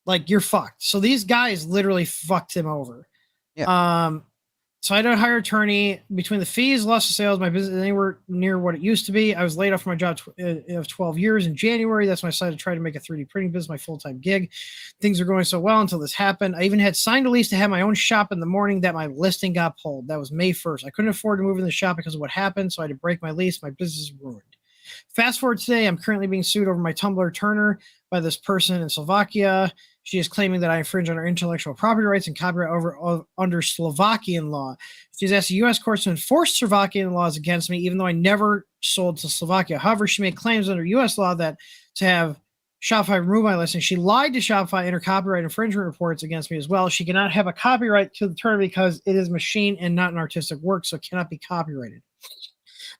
Like, you're fucked. So these guys literally fucked him over. Yeah. So I had to hire an attorney. Between the fees, loss of sales, my business is anywhere near what it used to be. I was laid off from my job of 12 years in January. That's when I decided to try to make a 3D printing business my full-time gig. Things were going so well until this happened. I even had signed a lease to have my own shop in the morning that my listing got pulled. That was May 1st. I couldn't afford to move in the shop because of what happened, so I had to break my lease. My business is ruined. Fast forward today, I'm currently being sued over my tumbler turner by this person in Slovakia. She is claiming that I infringe on her intellectual property rights and copyright under Slovakian law. She's asked the U.S. courts to enforce Slovakian laws against me, even though I never sold to Slovakia. However, she made claims under U.S. law that to have Shopify remove my listing. She lied to Shopify in her copyright infringement reports against me as well. She cannot have a copyright to the turner because it is machine and not an artistic work, so it cannot be copyrighted.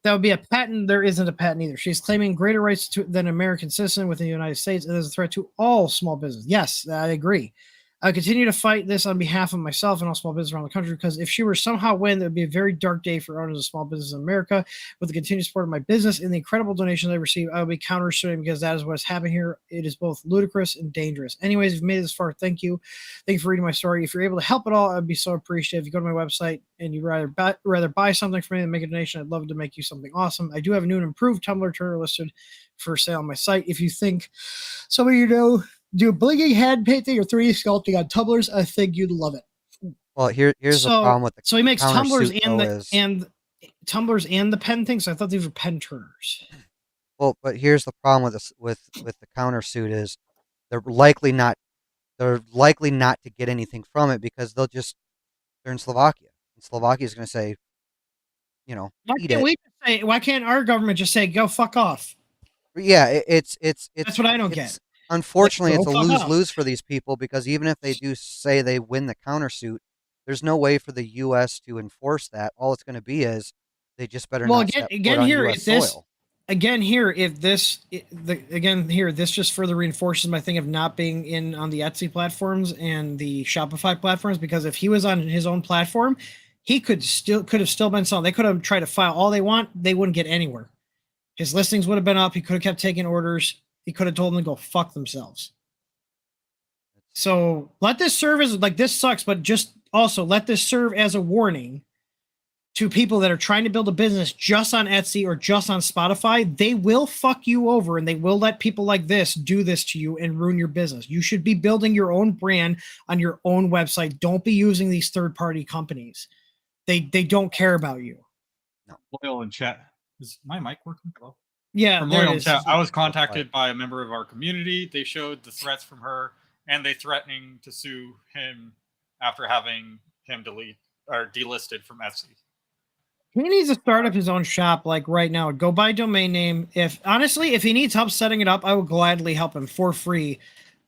That would be a patent. There isn't a patent either. She's claiming greater rights than an American citizen within the United States, and is a threat to all small business. Yes, I agree. I continue to fight this on behalf of myself and all small business around the country, because if she were somehow win, it would be a very dark day for owners of small business in America. With the continued support of my business and the incredible donations I receive, I will be countersuing because that is what is happening here. It is both ludicrous and dangerous. Anyways, if you've made it this far, thank you. Thank you for reading my story. If you're able to help at all, I'd be so appreciative. If you go to my website and you'd rather buy something from me than make a donation, I'd love to make you something awesome. I do have a new and improved tumbler turner listed for sale on my site. If you think some of you know do blinking hand painting or 3D sculpting on tumblers, I think you'd love it. Well, here's the problem with the so he makes tumblers countersuit, and tumblers and the pen thing. So I thought these were pen turners. Well, but here's the problem with this with the countersuit is they're likely not to get anything from it because they're in Slovakia. And Slovakia is going to say, why can't our government just say go fuck off? Yeah, it's that's what I don't get. Unfortunately, it's a lose-lose for these people because even if they do say they win the countersuit, there's no way for the U.S. to enforce that. All it's going to be is they just better not step foot on U.S. soil. This just further reinforces my thing of not being in on the Etsy platforms and the Shopify platforms, because if he was on his own platform, he could have still been selling. They could have tried to file all they want. They wouldn't get anywhere. His listings would have been up. He could have kept taking orders. He could have told them to go fuck themselves. So let this serve as, like, this sucks, but just also let this serve as a warning to people that are trying to build a business just on Etsy or just on Spotify. They will fuck you over, and they will let people like this do this to you and ruin your business. You should be building your own brand on your own website. Don't be using these third-party companies. They don't care about you. No. Loyal in chat. Is my mic working? Hello? Yeah, from Loyal in chat. I was contacted by a member of our community. They showed the threats from her, and they threatening to sue him after having him delisted from Etsy. He needs to start up his own shop, like, right now. Go buy a domain name. If he needs help setting it up, I will gladly help him for free.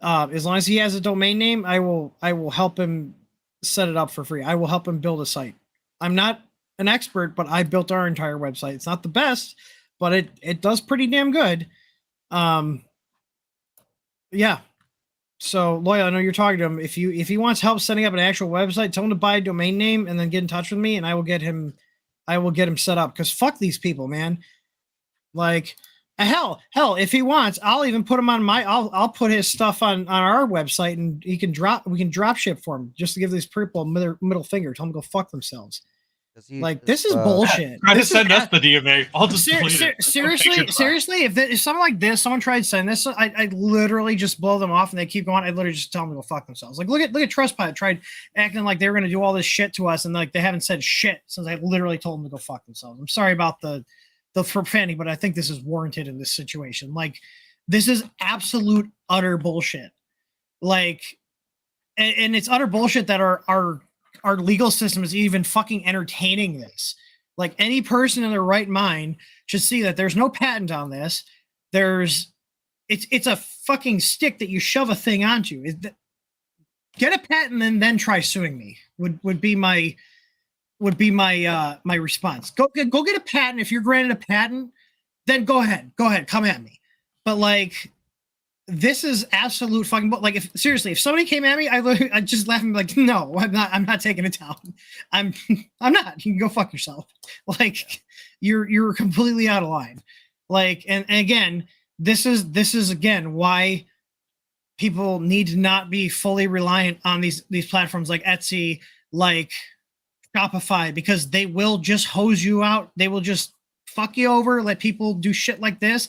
As long as he has a domain name, I will help him set it up for free. I will help him build a site. I'm not an expert, but I built our entire website. It's not the best, but it does pretty damn good. Yeah. So, Loyal, I know you're talking to him. If he wants help setting up an actual website, tell him to buy a domain name and then get in touch with me, and I will get him set up. Because fuck these people, man. Like, Hell, if he wants, I'll even put him on I'll put his stuff on our website, and we can drop ship for him just to give these people middle finger, tell them to go fuck themselves. Like, this is bullshit. Try to send us the DMA. I'll just delete it. Seriously, if something like this, someone tried to send this, I literally just blow them off and they keep going. I literally just tell them to go fuck themselves. Like, look at Trustpilot tried acting like they were going to do all this shit to us, and like they haven't said shit since I literally told them to go fuck themselves. I'm sorry about the profanity, but I think this is warranted in this situation. Like, this is absolute utter bullshit. Like, and it's utter bullshit that our legal system is even fucking entertaining this. Like, any person in their right mind should see that there's no patent on this. It's a fucking stick that you shove a thing onto. Get a patent and then try suing me would be my response. Go get a patent. If you're granted a patent, then go ahead, come at me. But like, this is absolute fucking, like, if somebody came at me, I'd just laugh and be like, no, I'm not taking it down. I'm not. You can go fuck yourself. Like, you're completely out of line. Like, and again, this is again why people need to not be fully reliant on these platforms like Etsy, like Shopify, because they will just hose you out. They will just fuck you over, let people do shit like this.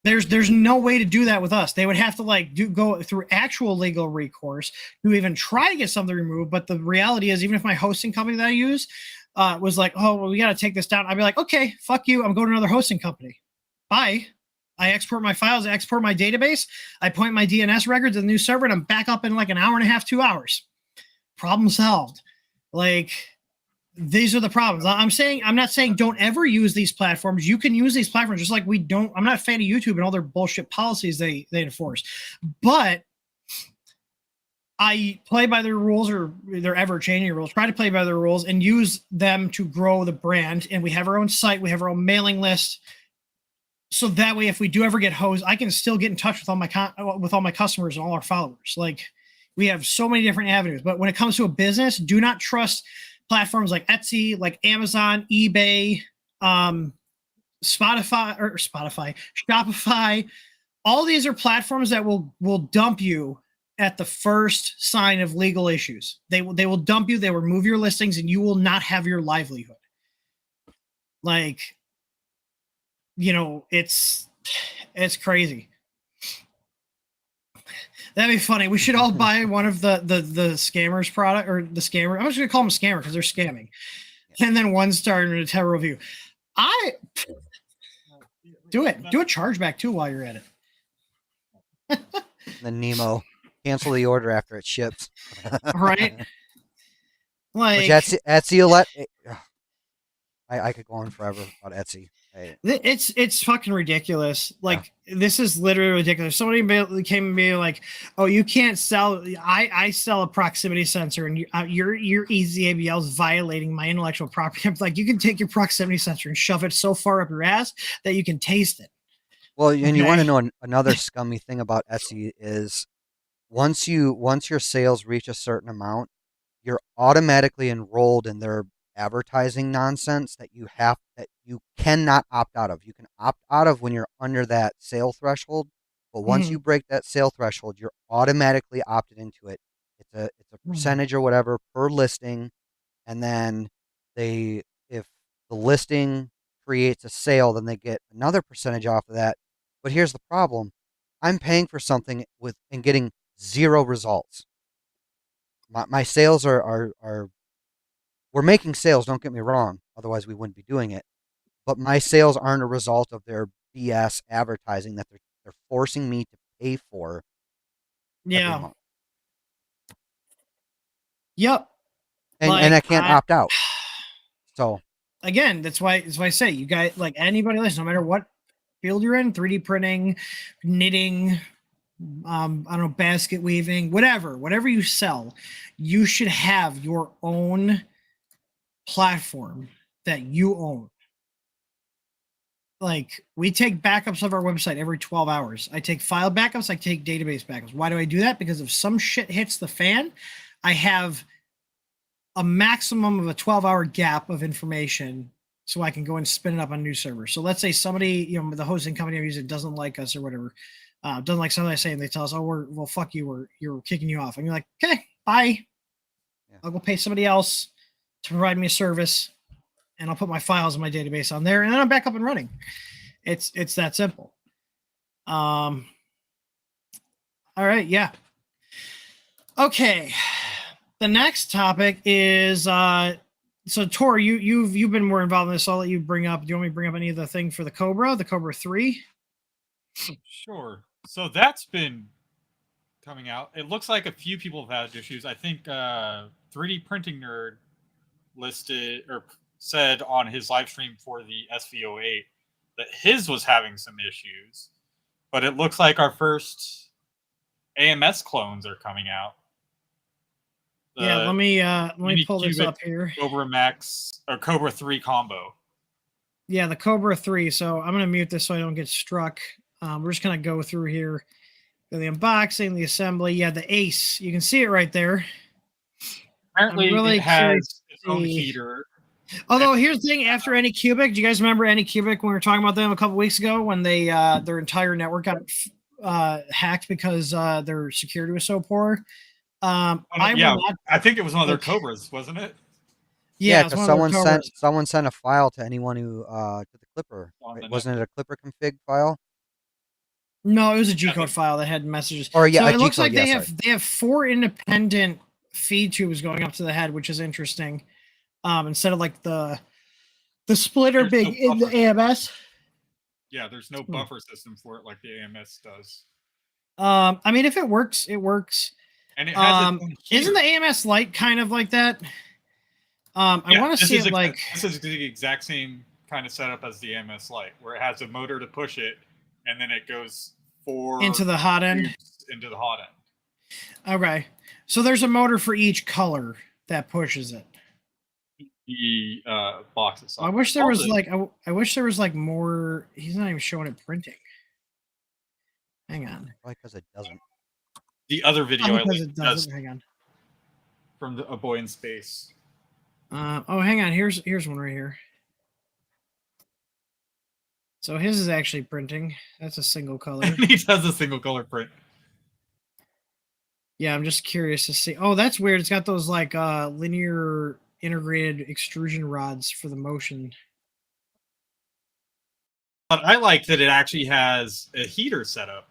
There's no way to do that with us. They would have to go through actual legal recourse to even try to get something removed. But the reality is, even if my hosting company that I use was like, oh, well, we got to take this down, I'd be like, okay, fuck you. I'm going to another hosting company. Bye. I export my files, I export my database, I point my DNS records to the new server, and I'm back up in like an hour and a half, 2 hours. Problem solved. Like, these are the problems. I'm not saying don't ever use these platforms. You can use these platforms, just like I'm not a fan of YouTube and all their bullshit policies they enforce. But I play by their rules, or their ever-changing rules. Try to play by their rules and use them to grow the brand. And we have our own site. We have our own mailing list. So that way, if we do ever get hosed, I can still get in touch with all my customers and all our followers. Like, we have so many different avenues. But when it comes to a business, do not trust platforms like Etsy, like Amazon, eBay, Shopify. All these are platforms that will dump you at the first sign of legal issues. They will dump you. They will remove your listings, and you will not have your livelihood. Like, it's crazy. That'd be funny. We should all buy one of the scammers product, or the scammer. I'm just gonna call them a scammer because they're scamming. And then 1 star and a terrible review. Do a chargeback too while you're at it. Then Nemo, cancel the order after it ships. Right? Like, Etsy. I could go on forever about Etsy. It's fucking ridiculous. Like, this is literally ridiculous. Somebody came and be like, "Oh, you can't sell." I sell a proximity sensor, and your easy ABL is violating my intellectual property. I'm like, you can take your proximity sensor and shove it so far up your ass that you can taste it. Well, and you want to know another scummy thing about Etsy is once your sales reach a certain amount, you're automatically enrolled in their advertising nonsense that you cannot opt out of. You can opt out of when you're under that sale threshold, but once you break that sale threshold, you're automatically opted into it. It's a percentage or whatever per listing, and then if the listing creates a sale, then they get another percentage off of that. But here's the problem: I'm paying for something and getting 0 results. My sales are we're making sales, don't get me wrong, otherwise we wouldn't be doing it. But my sales aren't a result of their BS advertising that they're forcing me to pay for. Every month. Yep. And I can't opt out. So again, that's why I say, you guys, like, anybody listen, no matter what field you're in, 3D printing, knitting, I don't know, basket weaving, whatever you sell, you should have your own platform that you own. Like, we take backups of our website every 12 hours. I take file backups, I take database backups. Why do I do that? Because if some shit hits the fan, I have a maximum of a 12-hour gap of information so I can go and spin it up on a new server. So let's say somebody, the hosting company I'm using doesn't like us or whatever, doesn't like something I say, and they tell us, "Oh, well, fuck you, you're kicking you off," and you're like, "Okay, bye. Yeah. I'll go pay somebody else to provide me a service, and I'll put my files in my database on there, and then I'm back up and running." It's that simple. All right, yeah. Okay. The next topic is so Tor, you've been more involved in this. I'll let you bring up. Do you want me to bring up any of the thing for the Cobra 3? Sure. So that's been coming out. It looks like a few people have had issues. I think 3D Printing Nerd listed or said on his live stream for the SV08 that his was having some issues. But it looks like our first AMS clones are coming out. Yeah, let me pull this up here. Cobra Max or Cobra 3 combo. Yeah, the Cobra 3. So I'm gonna mute this so I don't get struck. We're just gonna go through here. The unboxing, the assembly. Yeah, the Ace. You can see it right there. Apparently, really it has its own see. heater. Although here's the thing, after Anycubic, do you guys remember Anycubic when we were talking about them a couple weeks ago when they their entire network got hacked because their security was so poor? I think it was one of their Cobras, wasn't it? Yeah, because someone sent a file to anyone who to the Clipper. Right? Wasn't it a Clipper config file? No, it was a G-code file that had messages. Or yeah, so it a looks G-code, like they have 4 independent feed tubes going up to the head, which is interesting. Instead of like the splitter There's big no in the AMS. Yeah, there's no buffer system for it like the AMS does. I mean, if it works, it works. And it has its own isn't the AMS Lite kind of like that? I want to see it like this is the exact same kind of setup as the AMS Lite, where it has a motor to push it, and then it goes into the hot end. Into the hot end. Okay, so there's a motor for each color that pushes it. The box itself. I wish there was I wish there was like more. He's not even showing it printing. Hang on. Probably because it doesn't. The other video I linked does. Hang on. From A Boy in Space. Oh, hang on. Here's one right here. So his is actually printing. That's a single color. He does a single color print. Yeah, I'm just curious to see. Oh, that's weird. It's got those like linear integrated extrusion rods for the motion. But I like that it actually has a heater setup,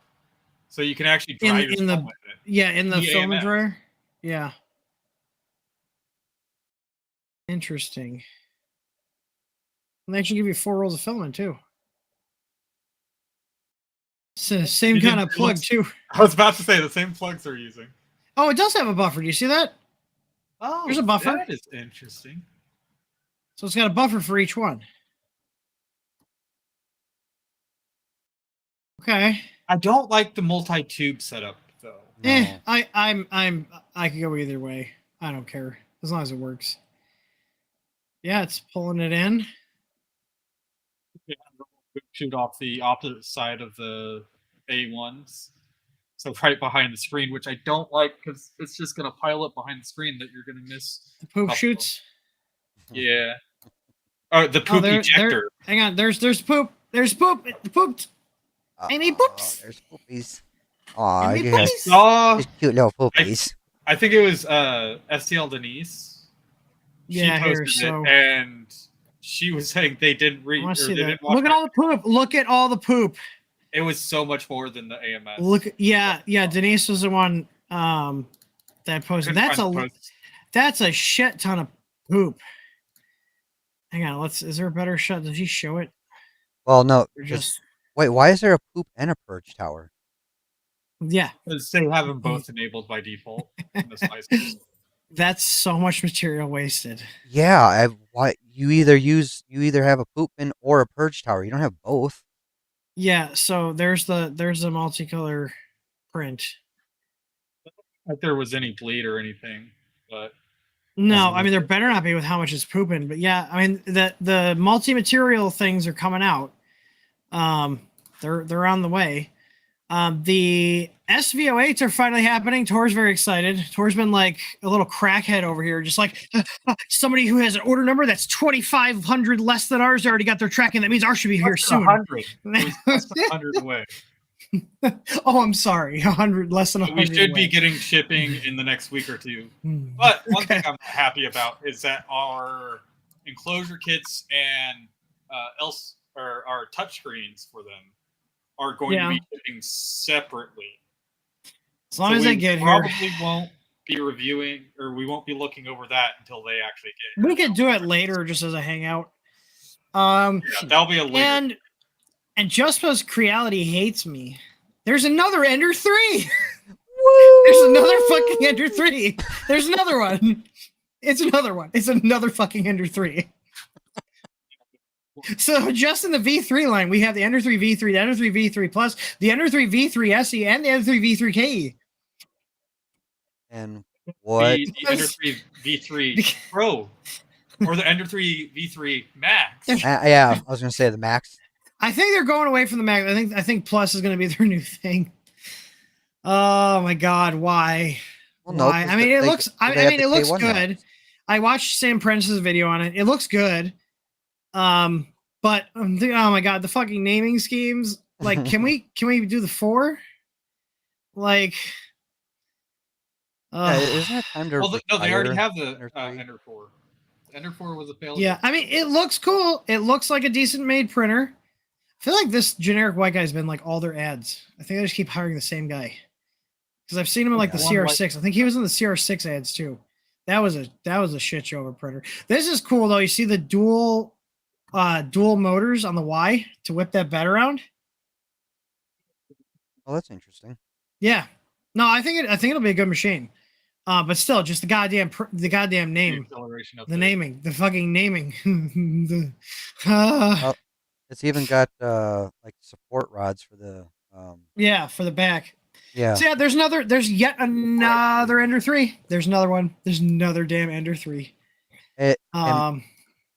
so you can actually dry your film with it. Yeah, in the film dryer. Yeah. Interesting. And they actually give you 4 rolls of filament too. It's the same kind of plug too. I was about to say the same plugs they're using. Oh, it does have a buffer. Do you see that? Oh, there's a buffer. That is interesting. So it's got a buffer for each one. Okay. I don't like the multi-tube setup though. No. I could go either way. I don't care as long as it works. Yeah, it's pulling it in. Yeah, shoot off the opposite side of the A1s. So right behind the screen, which I don't like because it's just going to pile up behind the screen that you're going to miss. The poop shoots? Yeah. Oh, the poop ejector. Hang on, there's poop. There's poop. It pooped. And he poops. There's poopies. Aw, you have cute little poopies. I think it was STL Denise. Yeah, here, so and she was saying they didn't read. Look at all the poop. Look at all the poop. It was so much more than the AMS. Look, yeah. Denise was the one that posted. That's a shit ton of poop. Hang on, is there a better shot? Does he show it? Well, no. Wait, why is there a poop and a purge tower? Yeah, because they have them both enabled by default. In the slicers. That's so much material wasted. Yeah, why you either have a poop bin or a purge tower. You don't have both. Yeah, so there's the multicolor print. Not like there was any bleed or anything, but no, I mean there better not be with how much it's pooping. But yeah, I mean the multi-material things are coming out. They're on the way. The SVO8s are finally happening. Tor's very excited. Tor's been like a little crackhead over here, just like somebody who has an order number that's 2,500 less than ours already got their tracking. That means ours should be here soon. 100. It was less than 100 away. Oh, I'm sorry. 100 less than 100. We should away. be getting shipping in the next week or two. But one Okay. thing I'm happy about is that our enclosure kits and our touchscreens for them are going to be shipping separately. As long as they get here. Probably won't be reviewing, or we won't be looking over that until they actually get here. We could do it later just as a hangout. Yeah, that'll be a later. And just because Creality hates me, there's another Ender 3. There's another fucking Ender 3. There's another one. It's another one. It's another fucking Ender 3. So just in the V3 line, we have the Ender 3 V3, the Ender 3 V3 Plus, the Ender 3 V3 SE, and the Ender 3 V3 KE. And what? The Ender 3 V3 Pro or the Ender 3 V3 Max. Yeah, I was going to say the Max. I think they're going away from the Max. I think Plus is going to be their new thing. Oh my God, why? Well, why? no, I mean, it looks. I mean, it looks K1 good. Max. I watched Sam Prentice's video on it. It looks good. But I'm thinking, oh my God, the fucking naming schemes. Like, can we do the 4? Like, isn't it time to? Well, no, they already have the Ender 3? Ender 4. The Ender 4 was a failure. yeah. I mean, it looks cool. It looks like a decent made printer. I feel like this generic white guy's been like all their ads. I think they just keep hiring the same guy because I've seen him in like the CR6. I think he was in the CR6 ads too. That was a shit show of a printer. This is cool though. You see the dual motors on the Y to whip that bed around. Oh, that's interesting. Yeah. No, I think it'll be a good machine. But still, just the goddamn name, the naming, the fucking naming. It's even got like support rods for the yeah, for the back. Yeah. So yeah, there's yet another Ender 3. There's another one. There's another damn Ender 3. And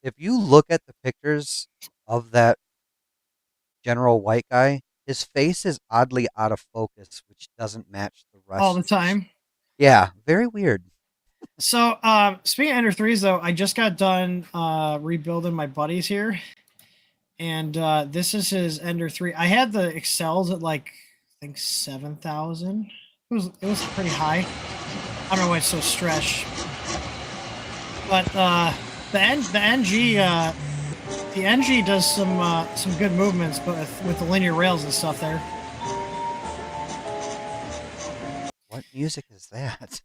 if you look at the pictures of that general white guy, his face is oddly out of focus, which doesn't match the rest. All the time. Yeah, very weird. So speaking of Ender 3s though, I just got done rebuilding my buddies here. And this is his Ender 3. I had the Excels at like I think 7,000. It was pretty high. I don't know why it's so stretched. But the NG does some good movements, but with the linear rails and stuff there. What music is that?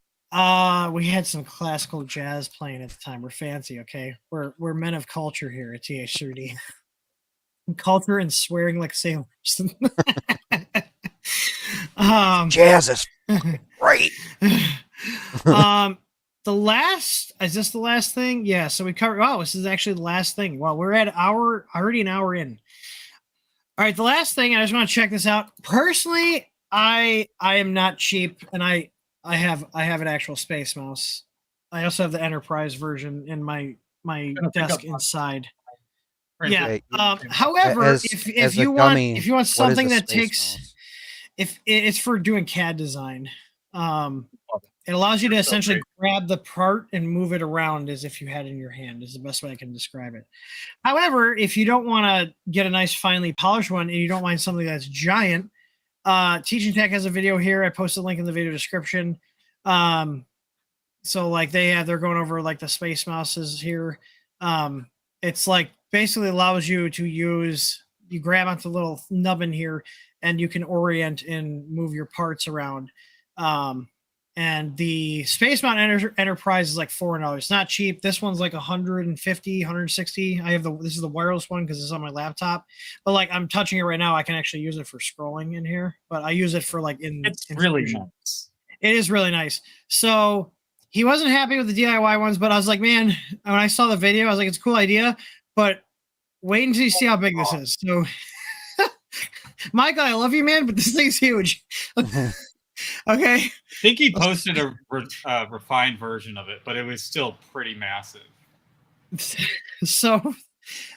We had some classical jazz playing at the time. We're fancy, okay? We're men of culture here at TH3D. Culture and swearing like sailors. Jazz is great. Is this the last thing? Yeah, so we covered. Oh, this is actually the last thing. Well, we're at already an hour in. All right, the last thing. I just want to check this out. Personally, I am not cheap, and I have an actual Space Mouse. I also have the Enterprise version in my desk inside. Yeah. However, if you want something that takes, if it's for doing CAD design, it allows you to essentially grab the part and move it around as if you had it in your hand. Is the best way I can describe it. However, if you don't want to get a nice finely polished one and you don't mind something that's giant, Teaching Tech has a video here. I posted a link in the video description. So like they're going over like the Space Mouses here. It's like basically allows you to you grab onto the little nubbin here and you can orient and move your parts around. And the Space Mountain Enterprise is like $400. It's not cheap. This one's like 150, 160. This is the wireless one because it's on my laptop. But like I'm touching it right now, I can actually use it for scrolling in here. But I use it for like it's really nice. It is really nice. So he wasn't happy with the DIY ones, but I was like, man, when I saw the video, I was like, it's a cool idea, but wait until you see how big this is. So, Michael, I love you, man, but this thing's huge. Okay. I think he posted a refined version of it, but it was still pretty massive. So,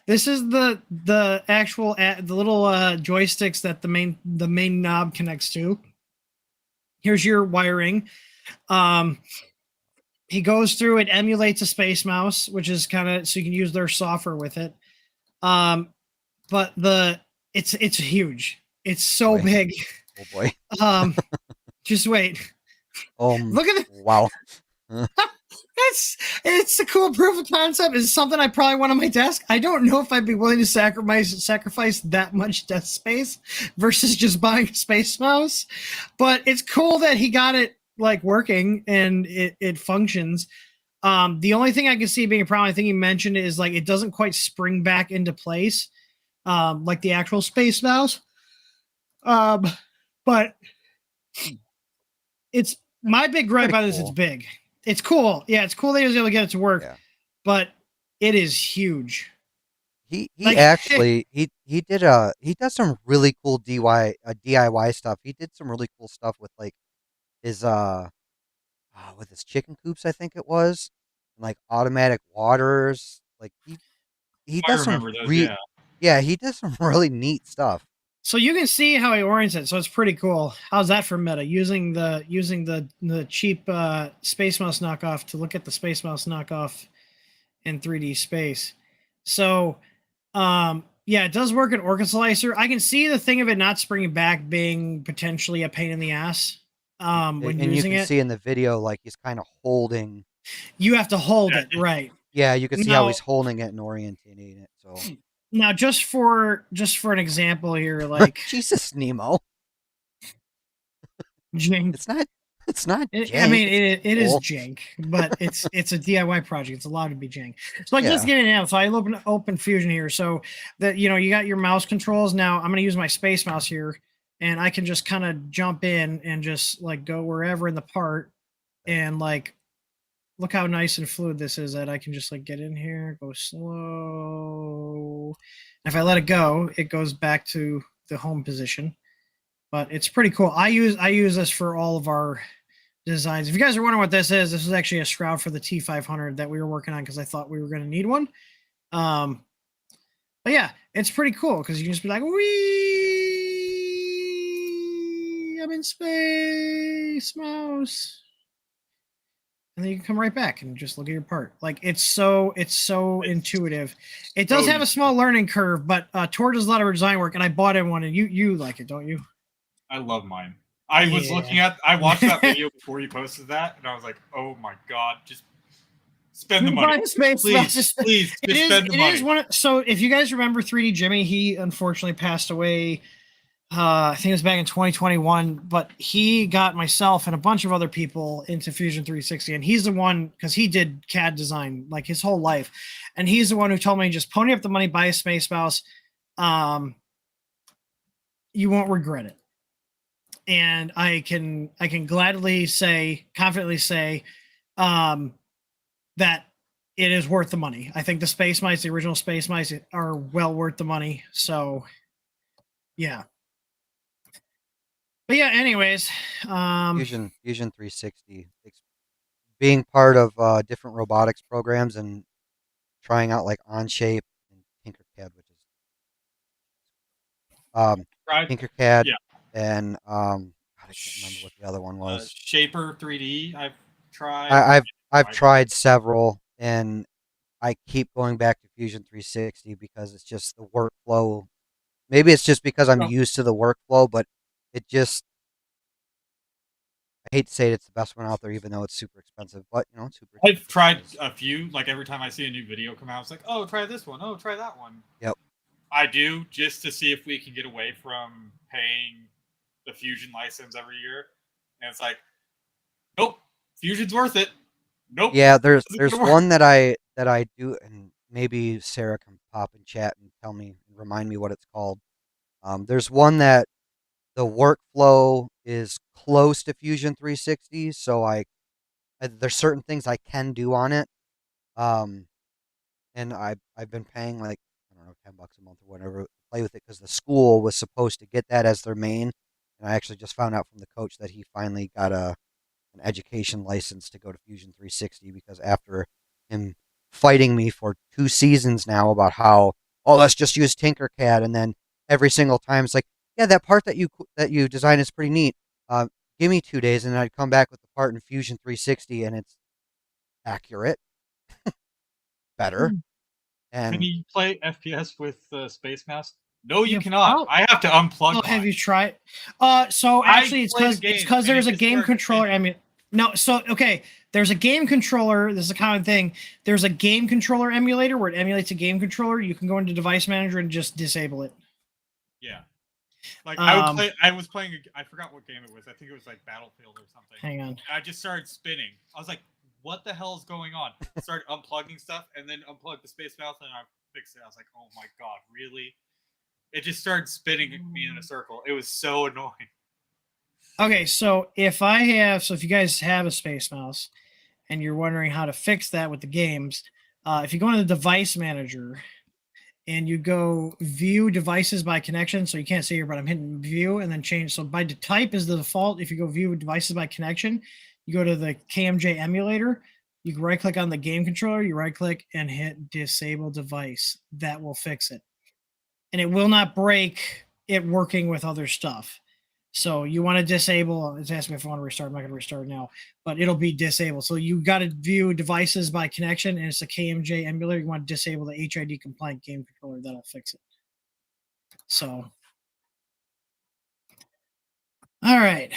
This is the actual the little joysticks that the main knob connects to. Here's your wiring. He goes through, it emulates a space mouse, which is kind of so you can use their software with it. But it's huge. It's so Boy. big. Oh boy. Just wait. Oh Look at it. wow. It's a cool proof of concept. It's something I probably want on my desk. I don't know if I'd be willing to sacrifice that much desk space versus just buying a space mouse. But it's cool that he got it like working and it functions. The only thing I can see being a problem, I think he mentioned, is like it doesn't quite spring back into place, like the actual space mouse. But it's my big gripe Pretty about this. cool. It's big. It's cool. Yeah, it's cool that he was able to get it to work, Yeah. but it is huge. He Like- actually he does some really cool DIY stuff. He did some really cool stuff with like his with his chicken coops, I think it was, and like automatic waters. Like he I does some remember those. yeah, he does some really neat stuff. So you can see how he orients it. So it's pretty cool. How's that for meta? Using the cheap Space Mouse knockoff to look at the Space Mouse knockoff in 3D space. So yeah, it does work in Orchid Slicer. I can see the thing of it not springing back being potentially a pain in the ass when And you using can it. see in the video like he's kind of holding. You have to hold Yeah. it, right? Yeah, you can see how No. he's holding it and orienting it. So Now, just for an example here, like Jesus, Nemo. jank. It's not. I jank, mean, it's it is cool. jank, but it's a DIY project. It's allowed to be jank. So like, just Yeah. getting it out. So I open Fusion here. So that you got your mouse controls. Now I'm going to use my space mouse here, and I can just kind of jump in and just like go wherever in the part, and like look how nice and fluid this is. That I can just like get in here, go slow. And if I let it go, it goes back to the home position. But it's pretty cool. I use this for all of our designs. If you guys are wondering what this is actually a shroud for the T500 that we were working on because I thought we were going to need one. But yeah, it's pretty cool because you can just be like, "Wee, I'm in space, mouse," and then you can come right back and just look at your part. Like it's so intuitive. It does have a small learning curve, but Tor does a lot of design work, and I bought in one, and you like it, don't you? I love mine. I was looking at. I watched that video before you posted that, and I was like, "Oh my god, just spend the money, Space please, mouse. please, It just is. spend the It money." is one. So if you guys remember 3D Jimmy, he unfortunately passed away. I think it was back in 2021. But he got myself and a bunch of other people into Fusion 360, and he's the one because he did CAD design like his whole life, and he's the one who told me just pony up the money, buy a space mouse. You won't regret it. And I can confidently say that it is worth the money. I think the space mice, the original space mice, are well worth the money. So yeah. But yeah, anyways, Fusion 360. Being part of different robotics programs and trying out like Onshape and Tinkercad, which is Tinkercad Yeah. and I can't remember what the other one was. Shaper 3D. I've tried. I've tried several, and I keep going back to Fusion 360 because it's just the workflow. Maybe it's just because I'm used to the workflow, but it just, I hate to say it's the best one out there, even though it's super expensive. But it's super expensive. I've tried a few. Like every time I see a new video come out, it's like, "Oh, try this one. Oh, try that one." Yep. I do just to see if we can get away from paying the Fusion license every year, and it's like, nope, Fusion's worth it. Nope. Yeah, there's Doesn't work. one that I do, and maybe Sarah can pop in chat and tell me, remind me what it's called. There's one that the workflow is close to Fusion 360, so there's certain things I can do on it. And I've been paying like, I don't know, $10 a month or whatever to play with it because the school was supposed to get that as their main, and I actually just found out from the coach that he finally got an education license to go to Fusion 360 because after him fighting me for 2 seasons now about how, oh, let's just use Tinkercad, and then every single time it's like, yeah, that part that you designed is pretty neat. Give me 2 days, and then I'd come back with the part in Fusion 360, and it's accurate, better, Can and you play FPS with Space Mouse? No, you Yeah, cannot. oh. I have to unplug. Oh, have mine. you tried? So actually, it's played because the game, it's because and there's it a just game started controller. spinning. I mean, no. So okay, there's a game controller. This is a common thing. There's a game controller emulator where it emulates a game controller. You can go into Device Manager and just disable it. Yeah. Like Um, I was playing. I forgot what game it was. I think it was like Battlefield or something. Hang on. And I just started spinning. I was like, "What the hell is going on?" Started unplugging stuff, and then unplugged the Space Mouse, and I fixed it. I was like, "Oh my god, really?" It just started spinning me in a circle. It was so annoying. Okay, so if you guys have a Space Mouse and you're wondering how to fix that with the games, if you go into the Device Manager and you go View Devices by Connection, so you can't see here, but I'm hitting View and then change. So by type is the default. If you go View Devices by Connection, you go to the KMJ emulator. You can right-click on the game controller. You right-click and hit Disable Device. That will fix it, and it will not break it working with other stuff. So you want to disable. It's asking me if I want to restart. I'm not going to restart now, but it'll be disabled. So you got to view devices by connection, and it's a KMJ emulator. You want to disable the HID compliant game controller. That'll fix it. So, all right,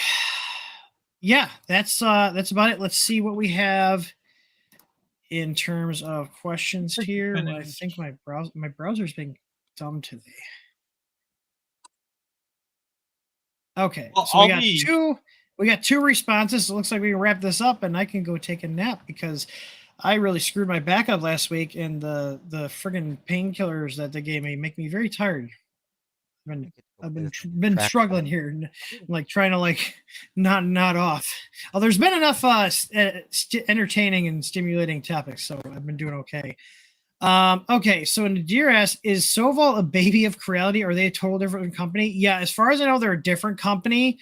yeah, that's about it. Let's see what we have in terms of questions here. I think my browser's being dumb today. Okay, Well, so we got two responses. It looks like we can wrap this up, and I can go take a nap because I really screwed my back up last week, and the friggin' painkillers that they gave me make me very tired. I've been struggling here, like trying to like not off. Oh, there's been enough entertaining and stimulating topics, so I've been doing okay. Okay, so Nadir asks, is Soval a baby of Creality? Or are they a total different company? Yeah, as far as I know, they're a different company,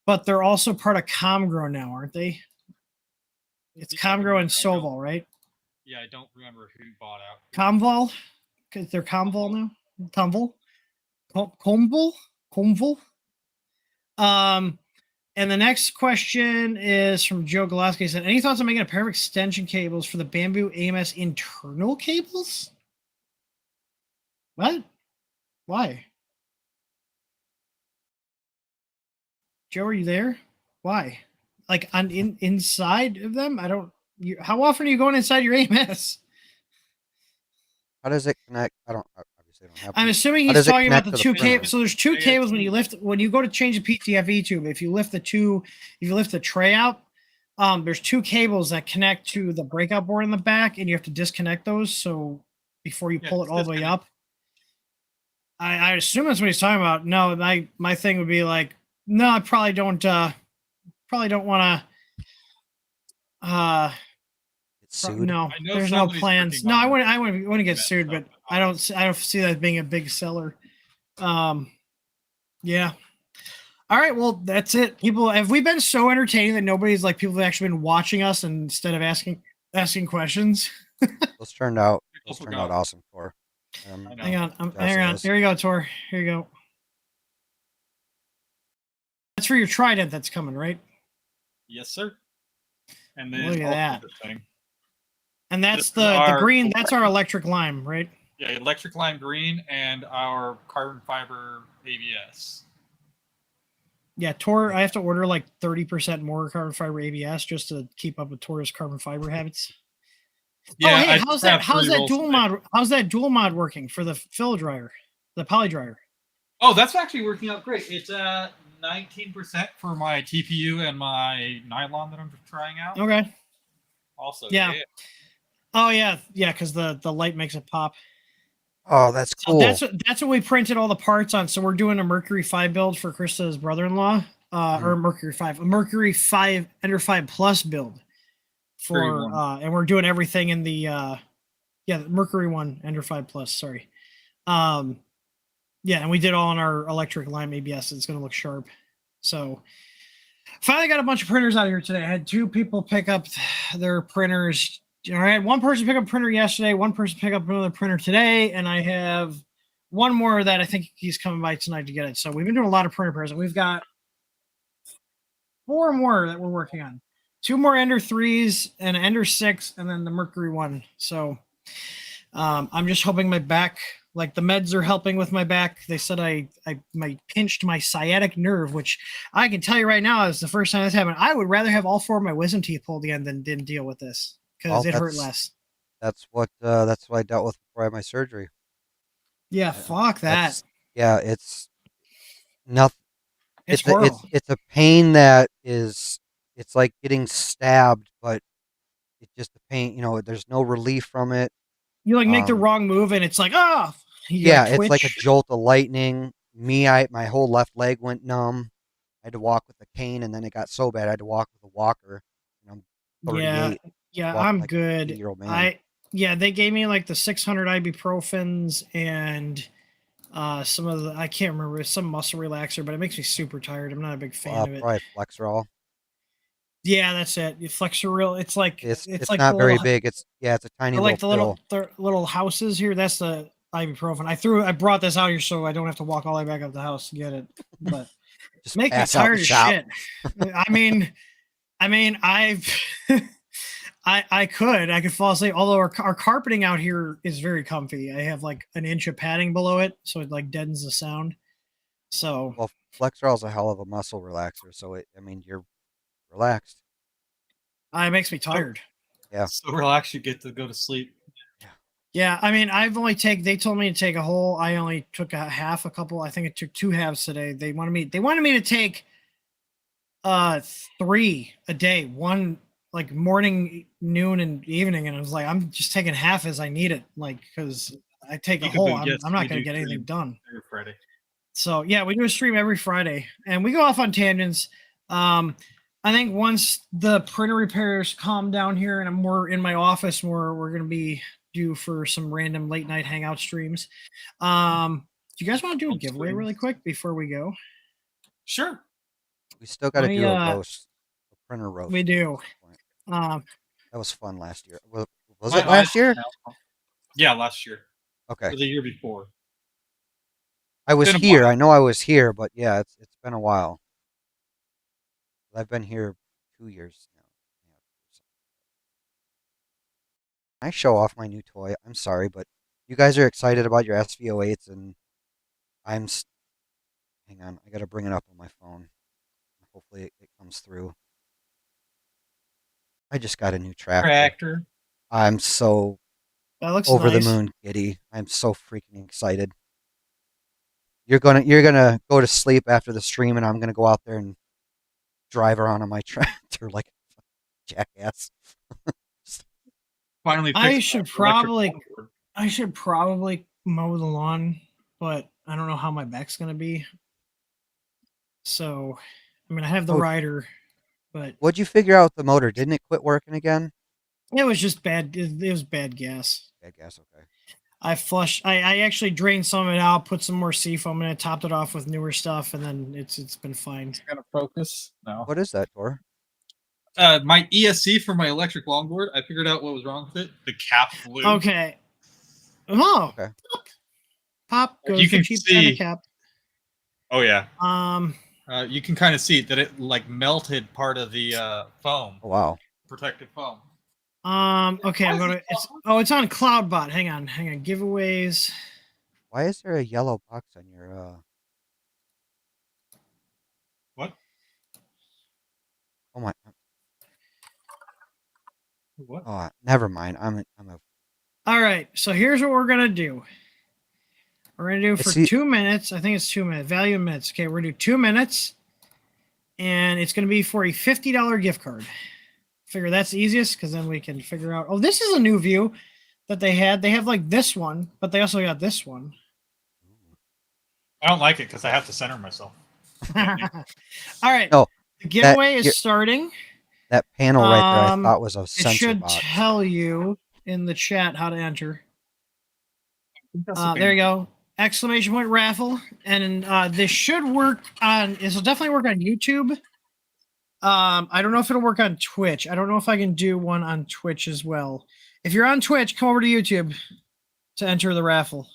but they're also part of Comgrow now, aren't they? It's Comgrow and Soval, right? Yeah, I don't remember who bought out. Comval? Because they're Comval now? Comval? Comval? And the next question is from Joe Golaski. He said, any thoughts on making a pair of extension cables for the Bamboo AMS internal cables? What? Why? Joe, are you there? Why? Like inside of them? I don't. How often are you going inside your AMS? how does it connect? Obviously I don't have. I'm assuming How he's does it talking about connect the to two the printer? cables. So there's two cables when you go to change the PTFE tube. If you lift the tray out, there's two cables that connect to the breakout board in the back, and you have to disconnect those. So before you pull it all the way up, I assume that's what he's talking about. No, my thing would be like, no, I probably don't want to. Sued. No, there's no plans. No, I wouldn't get sued, but I don't see that being a big seller. Yeah. All right, well, that's it. People, have we been so entertaining that people have actually been watching us instead of asking questions? Those turned out awesome, Tor. Hang on. Here you go, Tor. Here you go. That's for your trident that's coming, right? Yes, sir. And then look at that. Thing. And that's the green. That's our electric lime, right? Yeah, electric lime green and our carbon fiber ABS. Yeah, Tor, I have to order like 30% more carbon fiber ABS just to keep up with Tor's carbon fiber habits. Yeah, hey, how's that dual mod working for the fill dryer, the poly dryer? Oh, that's actually working out great. It's 19% for my TPU and my nylon that I'm trying out. Okay. Also, yeah. Oh yeah, because the light makes it pop. Oh, that's cool. So that's what we printed all the parts on. So we're doing a Mercury 5 build for Krista's brother-in-law, or Mercury 5 Ender 5 Plus build for and we're doing everything in the Mercury 1 Ender 5 Plus. Sorry, and we did all on our electric lime ABS. It's going to look sharp. So finally got a bunch of printers out of here today. I had 2 people pick up their printers All right, one person picked up a printer yesterday, one person picked up another printer today, and I have one more that I think he's coming by tonight to get it. So we've been doing a lot of printer pairs, and we've got 4 more that we're working on. 2 more Ender 3s and an Ender 6, and then the Mercury one. So I'm just hoping my back, like the meds are helping with my back. They said I pinched my sciatic nerve, which I can tell you right now is the first time this happened. I would rather have all 4 of my wisdom teeth pulled again than didn't deal with this because it hurt less. That's what I dealt with before I had my surgery. Yeah, fuck that. It's nothing. It's horrible. It's a pain that is. It's like getting stabbed, but it's just the pain. There's no relief from it. You like make the wrong move, and it's like, oh, it's like a jolt of lightning. My whole left leg went numb. I had to walk with a cane, and then it got so bad I had to walk with a walker. And I'm 38. Yeah, I'm like good. A 8-year-old man. They gave me like the 600 ibuprofens and some of the, I can't remember, some muscle relaxer, but it makes me super tired. I'm not a big fan of it. Probably Flexerol. Yeah, that's it. Flexeril. It's like It's like not very big. It's a tiny little like the little houses here. That's the ibuprofen. I brought this out here so I don't have to walk all the way back up the house to get it. But just make me tired as shit. I mean, I could fall asleep. Although our carpeting out here is very comfy. I have like an inch of padding below it, so it like deadens the sound. So Flexerol is a hell of a muscle relaxer. So you're relaxed. It makes me tired. Yeah. So relaxed you get to go to sleep. Yeah, they told me to take a whole. I only took a half, a couple. I think it took 2 halves today. They wanted me to take 3 a day, one like morning, noon, and evening, and I was like, I'm just taking half as I need it, like because I take a whole. I'm not going to get anything done. Every Friday. So yeah, we do a stream every Friday, and we go off on tangents. I think once the printer repairs calm down here, and I'm more in my office, we're going to be due for some random late night hangout streams. Do you guys want to do a giveaway really quick before we go? Sure. We still got to do a roast, a printer roast. We do. That was fun last year. Was it last year? Yeah, last year. Okay. Or the year before. I was here. I know I was here, but yeah, it's been a while. I've been here 2 years now. I show off my new toy. I'm sorry, but you guys are excited about your SV08s, and hang on, I gotta bring it up on my phone. Hopefully it comes through. I just got a new tractor. I'm so over the moon giddy. I'm so freaking excited. You're gonna go to sleep after the stream, and I'm gonna go out there and drive around on my tractor like a jackass. Finally, I should probably mow the lawn, but I don't know how my back's gonna be. So, I have the rider, but what'd you figure out with the motor? Didn't it quit working again? It was just bad. It was bad gas. Bad gas, okay. I actually drained some of it out, put some more seafoam in it, topped it off with newer stuff, and then it's been fine. It's gonna focus. No. What is that, Tor? My ESC for my electric longboard. I figured out what was wrong with it. The cap blew. Okay. Oh. Okay. Pop goes you can cheap see. Cap. Oh yeah. You can kind of see that it like melted part of the foam. Oh wow. Protective foam. Okay, I'm gonna. It's on CloudBot. Hang on. Giveaways. Why is there a yellow box on your? What? Oh my. What? Oh, never mind. I'm a. All right. So here's what we're gonna do. We're gonna do for 2 minutes. I think it's 2 minutes. Value in minutes. Okay, we're gonna do 2 minutes, and it's gonna be for a $50 gift card. Figure that's the easiest because then we can figure out. Oh, this is a new view that they had. They have like this one, but they also got this one. I don't like it because I have to center myself. All right. No, the giveaway is starting. That panel right there, I thought was a sensor It should box. tell you in the chat how to enter. There you go. Exclamation point raffle. And this should work on, this will definitely work on YouTube. I don't know if it'll work on Twitch. I don't know if I can do one on Twitch as well. If you're on Twitch, come over to YouTube to enter the raffle.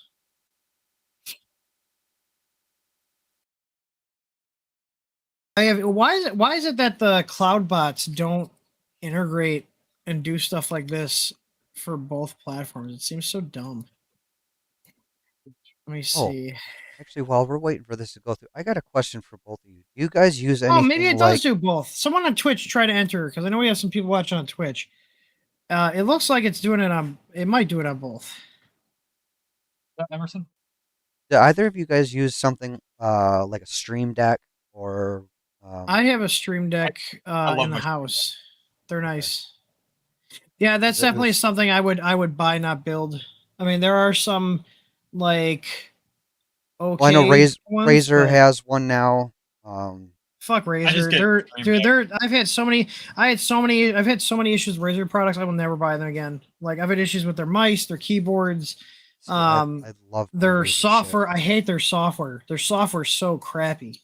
Why is it that the cloud bots don't integrate and do stuff like this for both platforms? It seems so dumb. Let me Oh. see. Actually, while we're waiting for this to go through, I got a question for both of you. Do you guys use Oh, anything maybe it like... does do both. Someone on Twitch try to enter, because I know we have some people watching on Twitch. It looks like it's doing it on. It might do it on both. Emerson? Do either of you guys use something like a Stream Deck or... I have a Stream Deck love in the my Stream house. They're nice. Yeah, that's Is it- definitely is- something I would buy, not build. I mean, there are some like okay. Well, I know ones, Razer but has one now. fuck just Razer. get They're Stream dude. Deck. They're. I've had so many issues with Razer products. I will never buy them again. Like I've had issues with their mice, their keyboards, See, I love my their Razer shit. software. I hate their software. Their software's so crappy.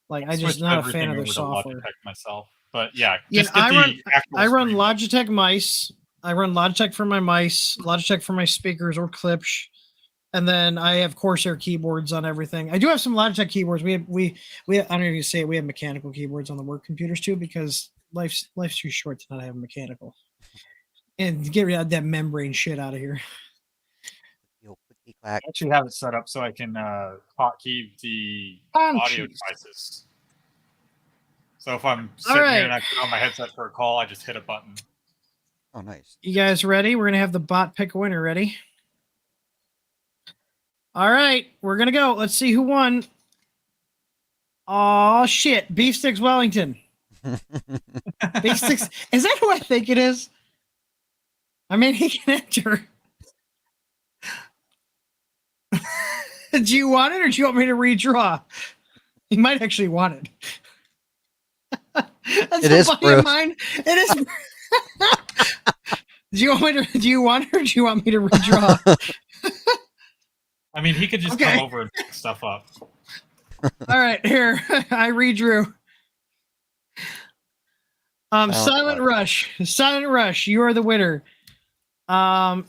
Like I just Switched not a everything fan of their over to software. Logitech myself. But yeah, Yeah, just get the actual I run Stream Deck. Logitech mice. I run Logitech for my mice, Logitech for my speakers or Klipsch, and then I have Corsair keyboards on everything. I do have some Logitech keyboards. I don't know if you say it, we have mechanical keyboards on the work computers too because life's too short to not have a mechanical. And get rid of that membrane shit out of here. Yo, clicky clack. I actually have it set up so I can hotkey the Oh, audio jeez. devices. So if I'm sitting right. here and I put on my headset for a call, I just hit a button. Oh, nice. You guys ready? We're gonna have the bot pick a winner. Ready? All right, we're gonna go. Let's see who won. Oh shit, Beef Sticks Wellington. Beef Sticks. Is that who I think it is? I mean, he can enter. Do you want it, or do you want me to redraw? He might actually want it. That's It is so funny of Bruce. mine. It is. Do you want me to? Do you want it, or do you want me to redraw? I mean, he could just Okay. come over and pick stuff up. All right, here I redrew. Silent Rush. Silent Rush. You are the winner. I'm